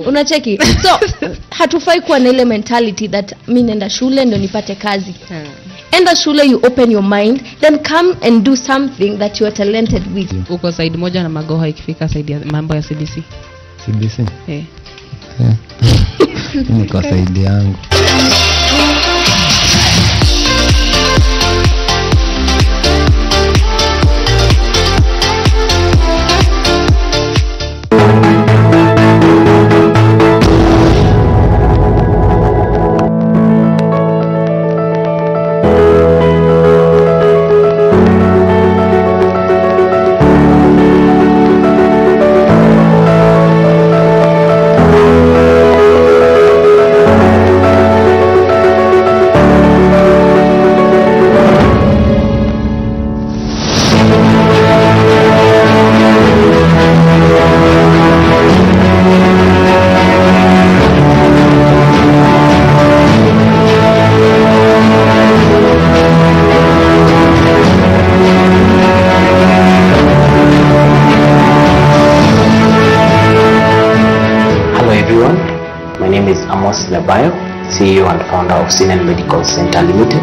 unacheki so hatufai kuwa na ile mentality that mimi nenda shule ndio nipate kazi. Enda shule, you open your mind, then come and do something that you are talented with. Uko side moja na magoha ikifika side ya mambo ya CBC. Niko side yangu. CEO and founder of Sinan Medical Center Limited.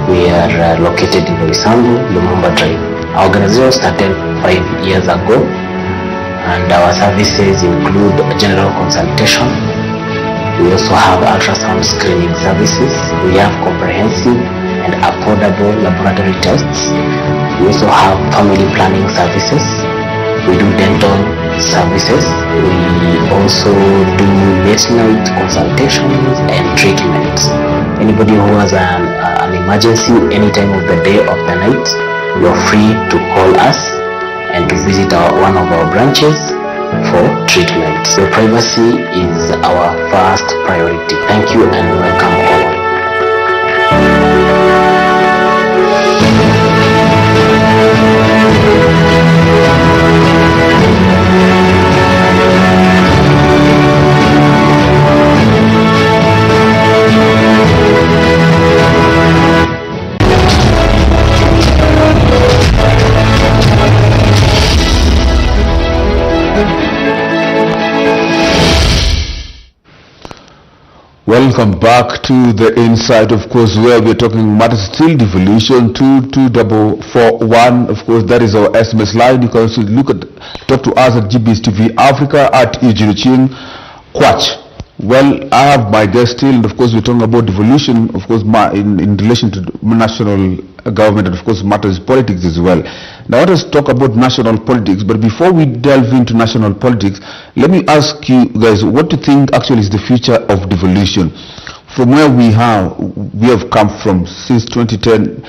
We are located in Istanbul, Lumumba Drive. Our organization started 5 years ago, and our services include general consultation. We also have ultrasound screening services. We have comprehensive and affordable laboratory tests. We also have family planning services. We do dental services. We also do late night consultations and treatments. Anybody who has an emergency any time of the day or the night, you are free to call us and to visit one of our branches for treatment. So privacy is our first priority. Thank you and welcome all. Welcome back to the Insight, of course, where we're talking matters still devolution. 22441, of course, that is our SMS line. You can also talk to us at GBS TV Africa at Eugene Kwach. Well, I have my guest still, and of course we're talking about devolution, of course, in relation to national government, and of course matters politics as well. Now let us talk about national politics, but before we delve into national politics, let me ask you guys, what do you think actually is the future of devolution? From where we have come from since 2010,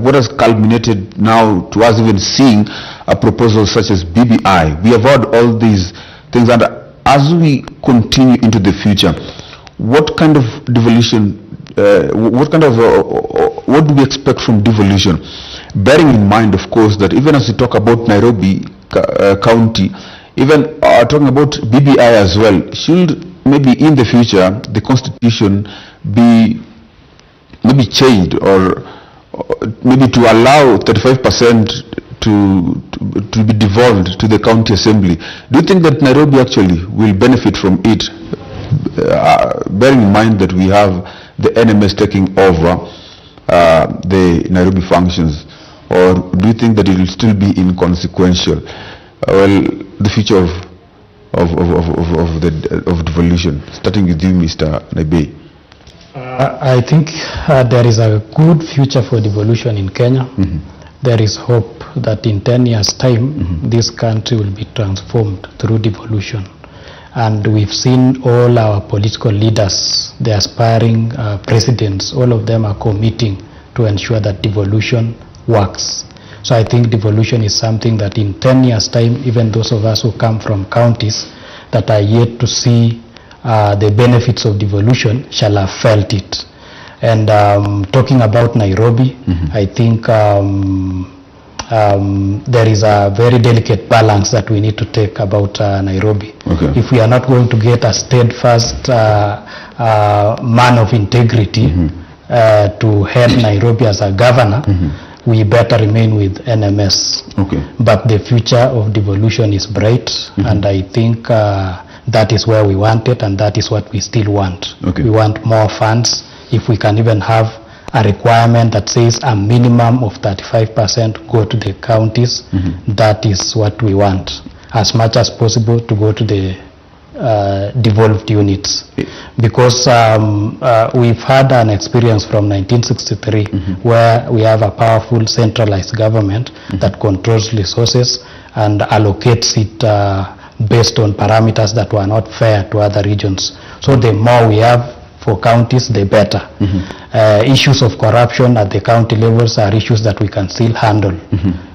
what has culminated now to us even seeing a proposal such as BBI? We have heard all these things, and as we continue into the future, what kind of devolution, what do we expect from devolution? Bearing in mind, of course, that even as we talk about Nairobi County, even talking about BBI as well, should maybe in the future the constitution be maybe changed, or maybe to allow 35% to be devolved to the county assembly? Do you think that Nairobi actually will benefit from it, bearing in mind that we have the NMS taking over the Nairobi functions, or do you think that it will still be inconsequential? Well, the future of devolution, starting with you, Mr. Naibe. I think there is a good future for devolution in Kenya. There is hope that in 10 years' time, this country will be transformed through devolution. And we've seen all our political leaders, the aspiring presidents, all of them are committing to ensure that devolution works. So I think devolution is something that in 10 years' time, even those of us who come from counties that are yet to see the benefits of devolution shall have felt it. And talking about Nairobi, I think there is a very delicate balance that we need to take about Nairobi. Okay. If we are not going to get a steadfast man of integrity to head Nairobi as a governor, we better remain with NMS. Okay. But the future of devolution is bright, and I think that is where we want it, and that is what we still want. Okay. We want more funds. If we can even have a requirement that says a minimum of 35% go to the counties, that is what we want. As much as possible to go to the devolved units. Because we've had an experience from 1963 where we have a powerful centralized government that controls resources and allocates it based on parameters that were not fair to other regions. So the more we have for counties, the better. Issues of corruption at the county levels are issues that we can still handle.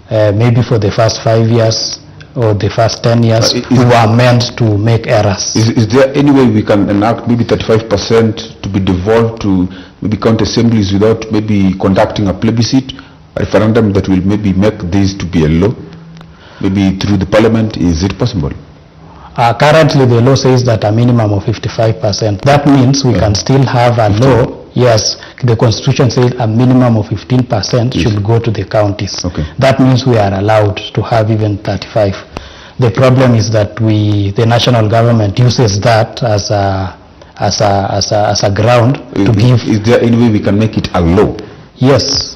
Maybe for the first 5 years or the first 10 years, we were meant to make errors. Is there any way we can enact maybe 35% to be devolved to maybe county assemblies without maybe conducting a plebiscite, a referendum that will maybe make this to be a law? Maybe through the parliament, is it possible? Currently the law says that a minimum of 55%. That means we can still have a law. Yes, the constitution says a minimum of 15% should go to the counties. Okay. That means we are allowed to have even 35. The problem is that the national government uses that as a ground to give. Is there any way we can make it a law? Yes.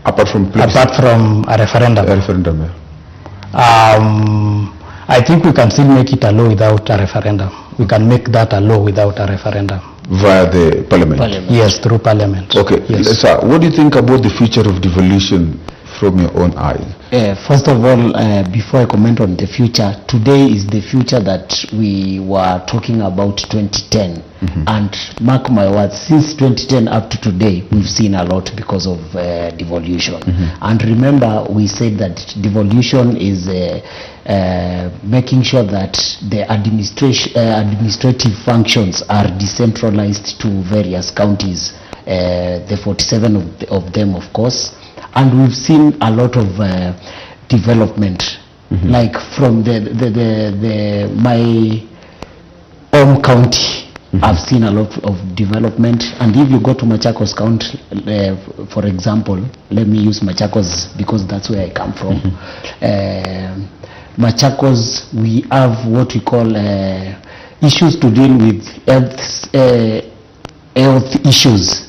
Apart from plebiscite? Apart from a referendum. A referendum, yeah. I think we can still make it a law without a referendum. We can make that a law without a referendum. Via the parliament? Yes, through parliament. Okay. Yes. Sir, what do you think about the future of devolution from your own eyes? First of all, before I comment on the future, today is the future that we were talking about 2010. And mark my words, since 2010 up to today, we've seen a lot because of devolution. And remember, we said that devolution is making sure that the administrative functions are decentralized to various counties, the 47 of them, of course. And we've seen a lot of development, like from my home county. I've seen a lot of development, and if you go to Machakos County, for example, let me use Machakos because that's where I come from. Machakos, we have what we call issues to deal with health issues.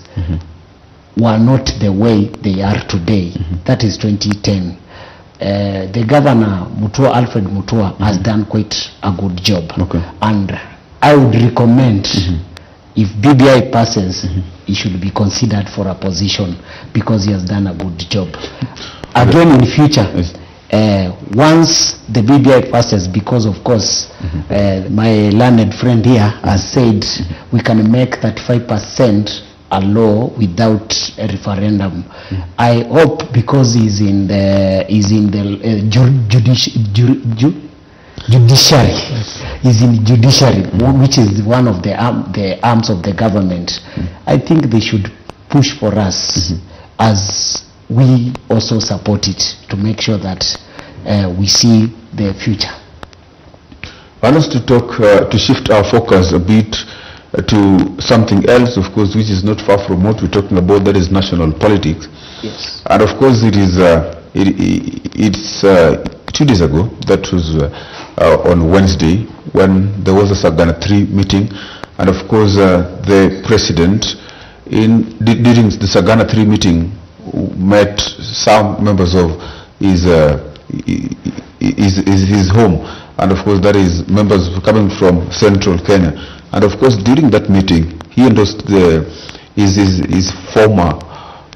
Were not the way they are today. That is 2010. The governor, Alfred Mutua, has done quite a good job. Okay. And I would recommend if BBI passes, he should be considered for a position because he has done a good job. Again, in future, once the BBI passes, because of course my learned friend here has said we can make 35% a law without a referendum. I hope because he's in the judiciary, is in judiciary, which is one of the arms of the government. I think they should push for us as we also support it to make sure that we see the future. I want us to talk, to shift our focus a bit to something else, of course, which is not far from what we're talking about, that is national politics. Yes. And of course, it's 2 days ago, that was on Wednesday, when there was a Sagana 3 meeting, and of course the president during the Sagana 3 meeting met some members of his home, and of course that is members coming from central Kenya. And of course during that meeting he endorsed his former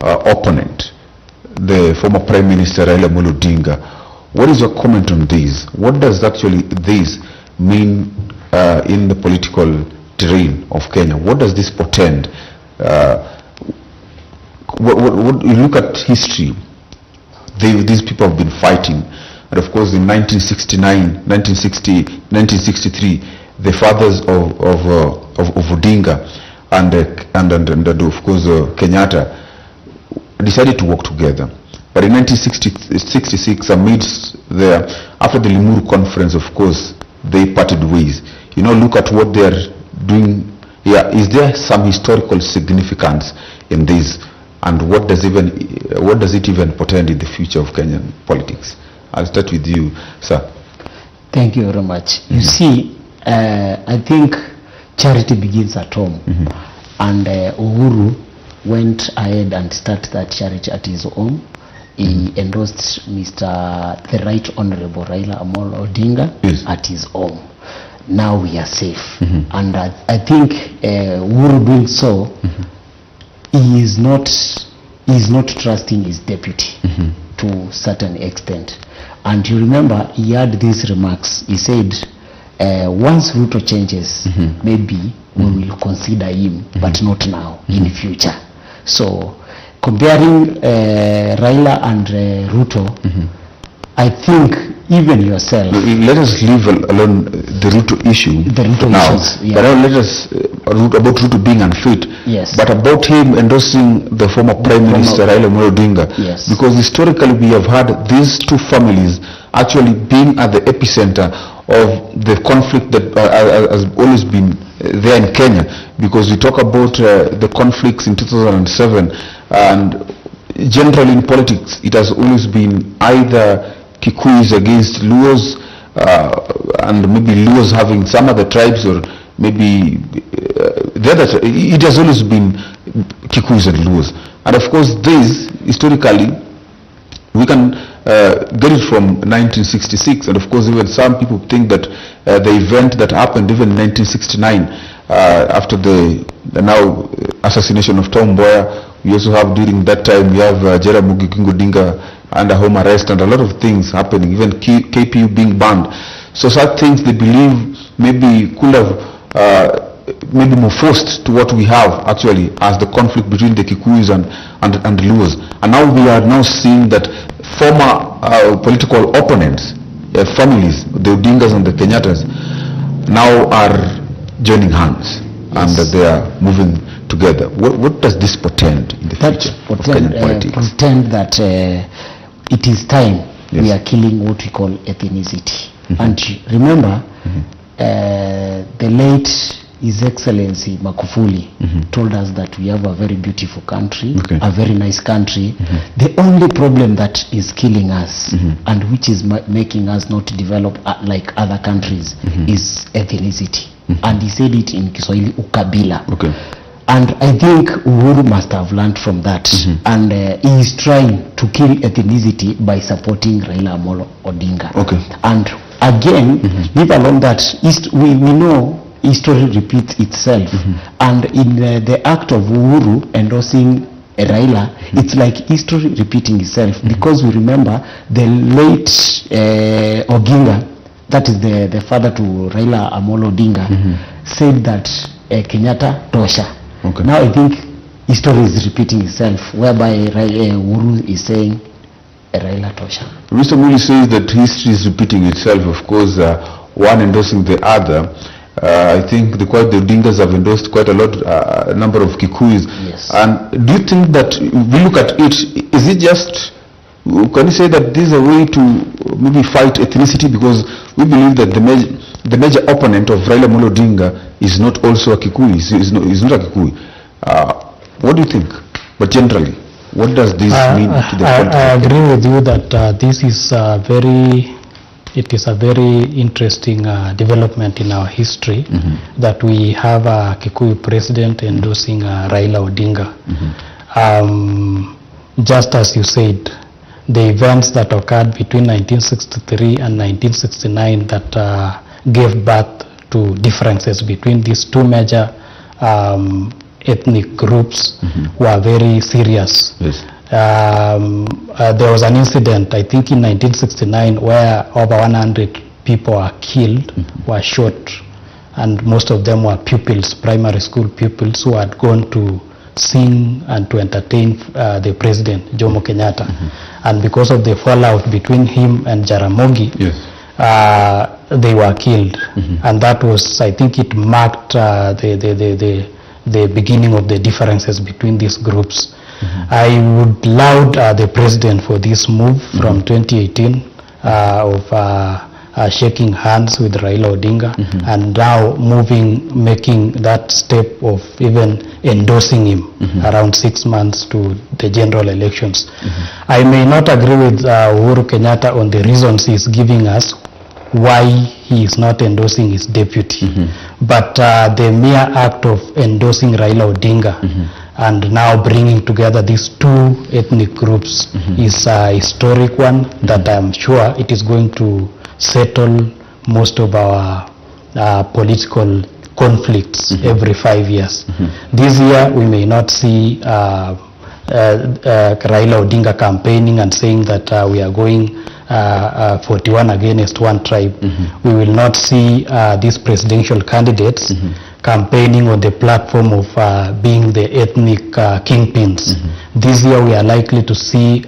opponent, the former Prime Minister Raila Amolo Odinga. What is your comment on this? What does actually this mean in the political terrain of Kenya? What does this portend? What you look at history, these people have been fighting, and of course in 1969, 1960, 1963, the fathers of Odinga and of course Kenyatta decided to work together. But in 1966, after the Limuru conference, of course, they parted ways. You know, look at what they are doing here. Is there some historical significance in this? And what does it even portend in the future of Kenyan politics? I'll start with you, sir. Thank you very much. You see, I think charity begins at home. And Uhuru went ahead and started that charity at his home. He endorsed the Right Honorable Raila Amolo Odinga at his home. Now we are safe. And I think Uhuru doing so, he is not trusting his deputy to a certain extent. And you remember he had these remarks. He said, once Ruto changes, maybe we will consider him, but not now, in future. So comparing Raila and Ruto, I think even yourself. Let us leave alone the Ruto issue now. But now let us about Ruto being unfit. Yes. But about him endorsing the former Prime Minister Raila Amolo Odinga. Yes. Because historically we have had these two families actually being at the epicenter of the conflict that has always been there in Kenya. Because we talk about the conflicts in 2007, and generally in politics it has always been either Kikuyus against Luos, and maybe Luos having some other tribes, or maybe the other. It has always been Kikuyus and Luos. And of course this, historically, we can get it from 1966, and of course even some people think that the event that happened even in 1969, after the now assassination of Tom Mboya, we also have during that time, we have Jaramogi Oginga Odinga under home arrest, and a lot of things happening, even KPU being banned. So such things they believe maybe could have maybe more forced to what we have actually as the conflict between the Kikuyus and the Luos. And now we are now seeing that former political opponents, families, the Odingas and the Kenyattas, now are joining hands. Yes. And they are moving together. What does this portend in the future of Kenyan politics? Portend that it is time we are killing what we call ethnicity. And remember, the late His Excellency Magufuli told us that we have a very beautiful country, a very nice country. The only problem that is killing us and which is making us not develop like other countries is ethnicity. And he said it in Kiswahili, ukabila. And I think Uhuru must have learned from that. And he is trying to kill ethnicity by supporting Raila Amolo Odinga. And again, leave alone that we know history repeats itself. And in the act of Uhuru endorsing Raila, it's like history repeating itself, because we remember the late Oginga, that is the father to Raila Amolo Odinga, said that Kenyatta tosha. Okay. Now I think history is repeating itself, whereby Uhuru is saying Raila tosha. Mr. Muli says that history is repeating itself, of course, one endorsing the other. I think the Odingas have endorsed quite a lot, number of Kikuyus. Yes. And do you think that, we look at it, is it just, can you say that this is a way to maybe fight ethnicity? Because we believe that the major opponent of Raila Amolo Odinga is not also a Kikuyu, is not a Kikuyu. What do you think? But generally, what does this mean to the country? I agree with you that this is it is a very interesting development in our history, that we have a Kikuyu president endorsing Raila Odinga. Just as you said, the events that occurred between 1963 and 1969 that gave birth to differences between these two major ethnic groups were very serious. Yes. There was an incident, I think in 1969, where over 100 people were killed, were shot, and most of them were pupils, primary school pupils, who had gone to sing and to entertain the president, Jomo Kenyatta. And because of the fallout between him and Jaramogi, Yes. They were killed. And that was, I think it marked the beginning of the differences between these groups. I would laud the president for this move from 2018 of shaking hands with Raila Odinga, and now making that step of even endorsing him around 6 months to the general elections. I may not agree with Uhuru Kenyatta on the reasons he's giving us why he is not endorsing his deputy, but the mere act of endorsing Raila Odinga and now bringing together these two ethnic groups is a historic one that I'm sure it is going to settle most of our political conflicts every 5 years. This year we may not see Raila Odinga campaigning and saying that we are going 41 against one tribe. We will not see these presidential candidates campaigning on the platform of being the ethnic kingpins. This year we are likely to see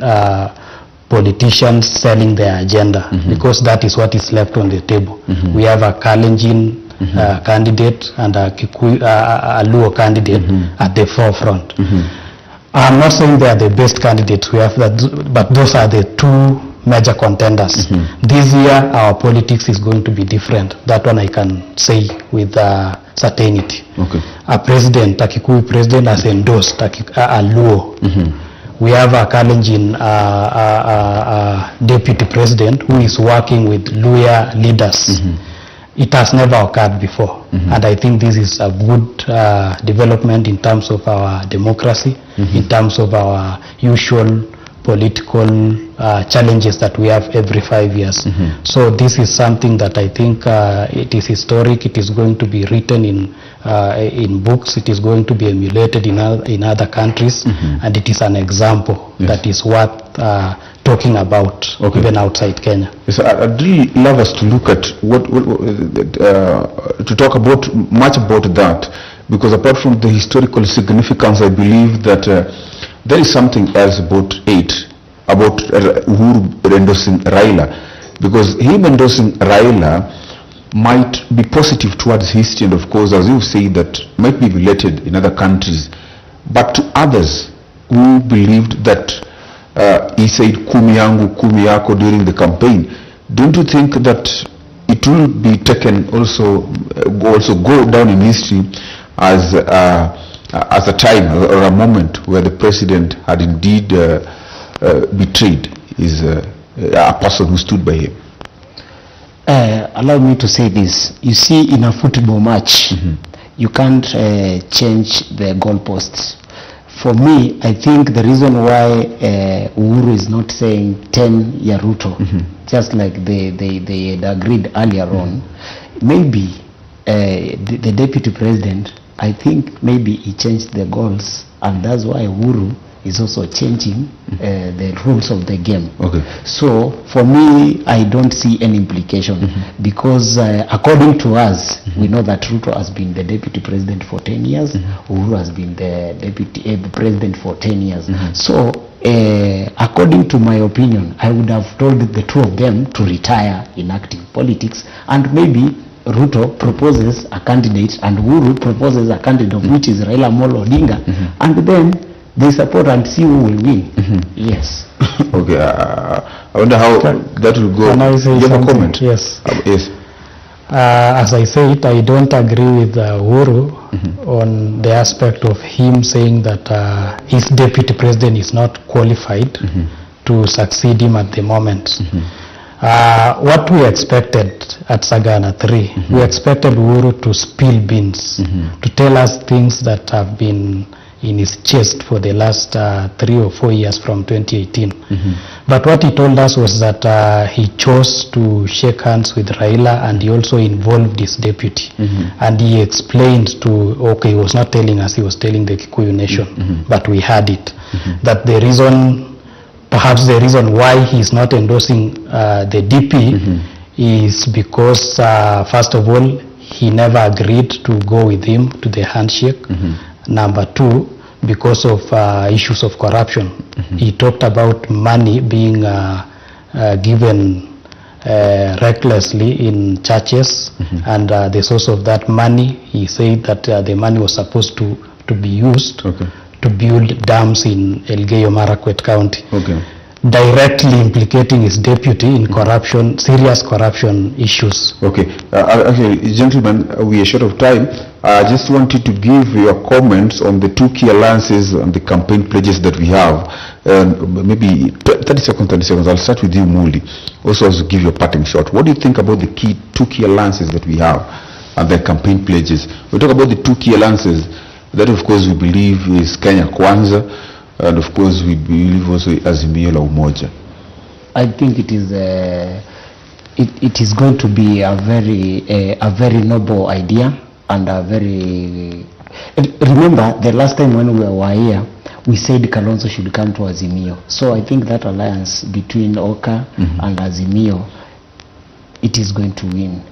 politicians selling their agenda, because that is what is left on the table. We have a Kalenjin candidate and a Luo candidate at the forefront. I'm not saying they are the best candidates we have, but those are the two major contenders. This year our politics is going to be different. That one I can say with certainty. A president, a Kikuyu president, has endorsed a Luo. We have a Kalenjin deputy president who is working with Luya leaders. It has never occurred before, and I think this is a good development in terms of our democracy, in terms of our usual political challenges that we have every 5 years. So this is something that I think it is historic. It is going to be written in books. It is going to be emulated in other countries, and it is an example that is worth talking about even outside Kenya. Yes, I'd really love us to look at to talk about much about that, because apart from the historical significance, I believe that there is something else about Uhuru endorsing Raila, because him endorsing Raila might be positive towards history, and of course, as you say, that might be related in other countries, but to others who believed that he said kumi yangu kumi yako during the campaign, don't you think that it will be taken also go down in history as a time or a moment where the president had indeed betrayed a person who stood by him? Allow me to say this. You see, in a football match, you can't change the goalposts. For me, I think the reason why Uhuru is not saying 10 Ruto, just like they had agreed earlier on, maybe the deputy president, I think maybe he changed the goals, and that's why Uhuru is also changing the rules of the game. Okay. So for me, I don't see any implication because according to us, we know that Ruto has been the deputy president for 10 years, Uhuru has been the deputy president for 10 years. So according to my opinion, I would have told the two of them to retire in active politics, and maybe Ruto proposes a candidate and Uhuru proposes a candidate, which is Raila Amolo Odinga, and then they support and see who will win. Yes. Okay. I wonder how that will go. Can I say you have a something? comment? Yes. Yes. As I said, I don't agree with Uhuru on the aspect of him saying that his deputy president is not qualified to succeed him at the moment. What we expected at Sagana 3, we expected Uhuru to spill beans, to tell us things that have been in his chest for the last 3 or 4 years from 2018. But what he told us was that he chose to shake hands with Raila, and he also involved his deputy. And he explained to, okay, he was not telling us, he was telling the Kikuyu nation, but we had it, that the reason, perhaps the reason why he's not endorsing the DP is because, first of all, he never agreed to go with him to the handshake. Number 2, because of issues of corruption. He talked about money being given recklessly in churches, and the source of that money, he said that the money was supposed to be used to build dams in Elgeyo Marakwet County. Directly implicating his deputy in corruption, serious corruption issues. Okay. Actually, gentlemen, we are short of time. I just wanted to give your comments on the 2 key alliances and the campaign pledges that we have. Maybe 30 seconds. I'll start with you, Muli. Also, to give your parting shot. What do you think about the 2 key alliances that we have and their campaign pledges? We talk about the 2 key alliances. That, of course, we believe is Kenya Kwanza, and of course we believe also Azimio la Umoja. I think it is it is going to be a very noble idea, and a very, remember the last time when we were here, we said Kalonzo should come to Azimio. So I think that alliance between Oka and Azimio, it is going to win.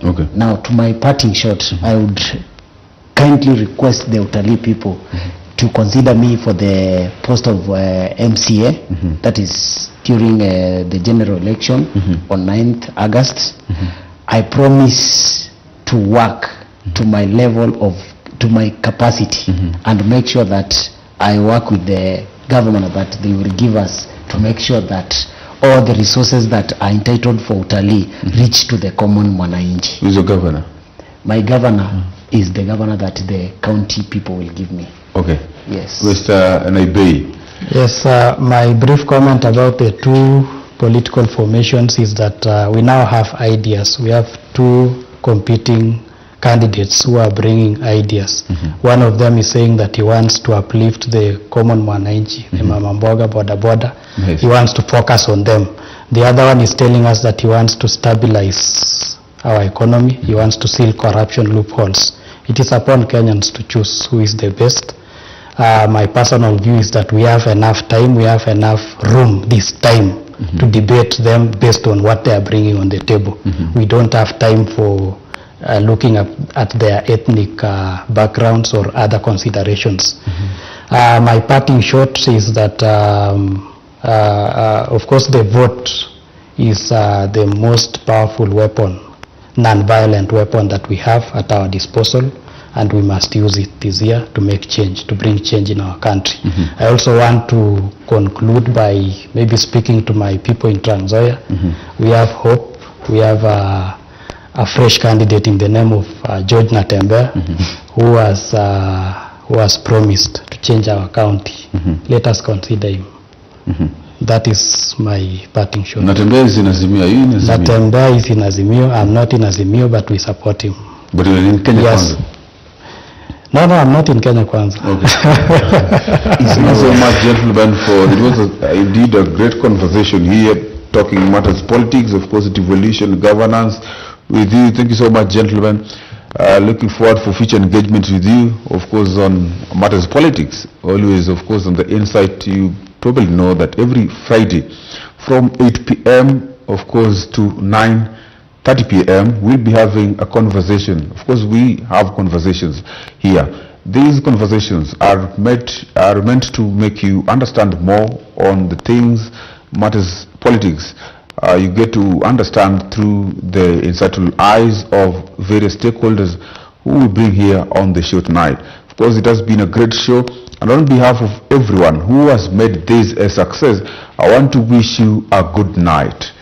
Okay. Now, to my parting shot, I would kindly request the Utalii people to consider me for the post of MCA, that is during the general election on 9th August. I promise to work to my level of, to my capacity, and make sure that I work with the government that they will give us to make sure that all the resources that are entitled for Utalii reach to the common mwananchi. Who is your governor? My governor is the governor that the county people will give me. Okay. Yes. Mr. Naibei. Yes, my brief comment about the 2 political formations is that we now have ideas. We have 2 competing candidates who are bringing ideas. One of them is saying that he wants to uplift the common mwananchi, the mama mboga, boda. Yes. He wants to focus on them. The other one is telling us that he wants to stabilize our economy. He wants to seal corruption loopholes. It is upon Kenyans to choose who is the best. My personal view is that we have enough time, we have enough room this time to debate them based on what they are bringing on the table. We don't have time for looking at their ethnic backgrounds or other considerations. My parting shot is that, of course, the vote is the most powerful weapon, non-violent weapon that we have at our disposal, and we must use it this year to make change, to bring change in our country. I also want to conclude by maybe speaking to my people in Trans Nzoia. We have hope. We have a fresh candidate in the name of George Natembeya, who has promised to change our county. Let us consider him. That is my parting shot. Natembeya is in Azimio. Are you in Azimio? Natembeya is in Azimio. I'm not in Azimio, but we support him. But you're in Kenya Kwanza? No, I'm not in Kenya Kwanza. Okay. Thank you so much, gentlemen, for it was indeed a great conversation here, talking matters politics, of course, devolution, governance with you. Thank you so much, gentlemen. Looking forward for future engagement with you, of course, on matters of politics. Always, of course, on the Insight, you probably know that every Friday from 8 p.m., of course, to 9:30 p.m., we'll be having a conversation. Of course, we have conversations here. These conversations are meant to make you understand more on the things, matters, politics. You get to understand through the insightful eyes of various stakeholders who we bring here on the show tonight. Of course, it has been a great show, and on behalf of everyone who has made this a success, I want to wish you a good night.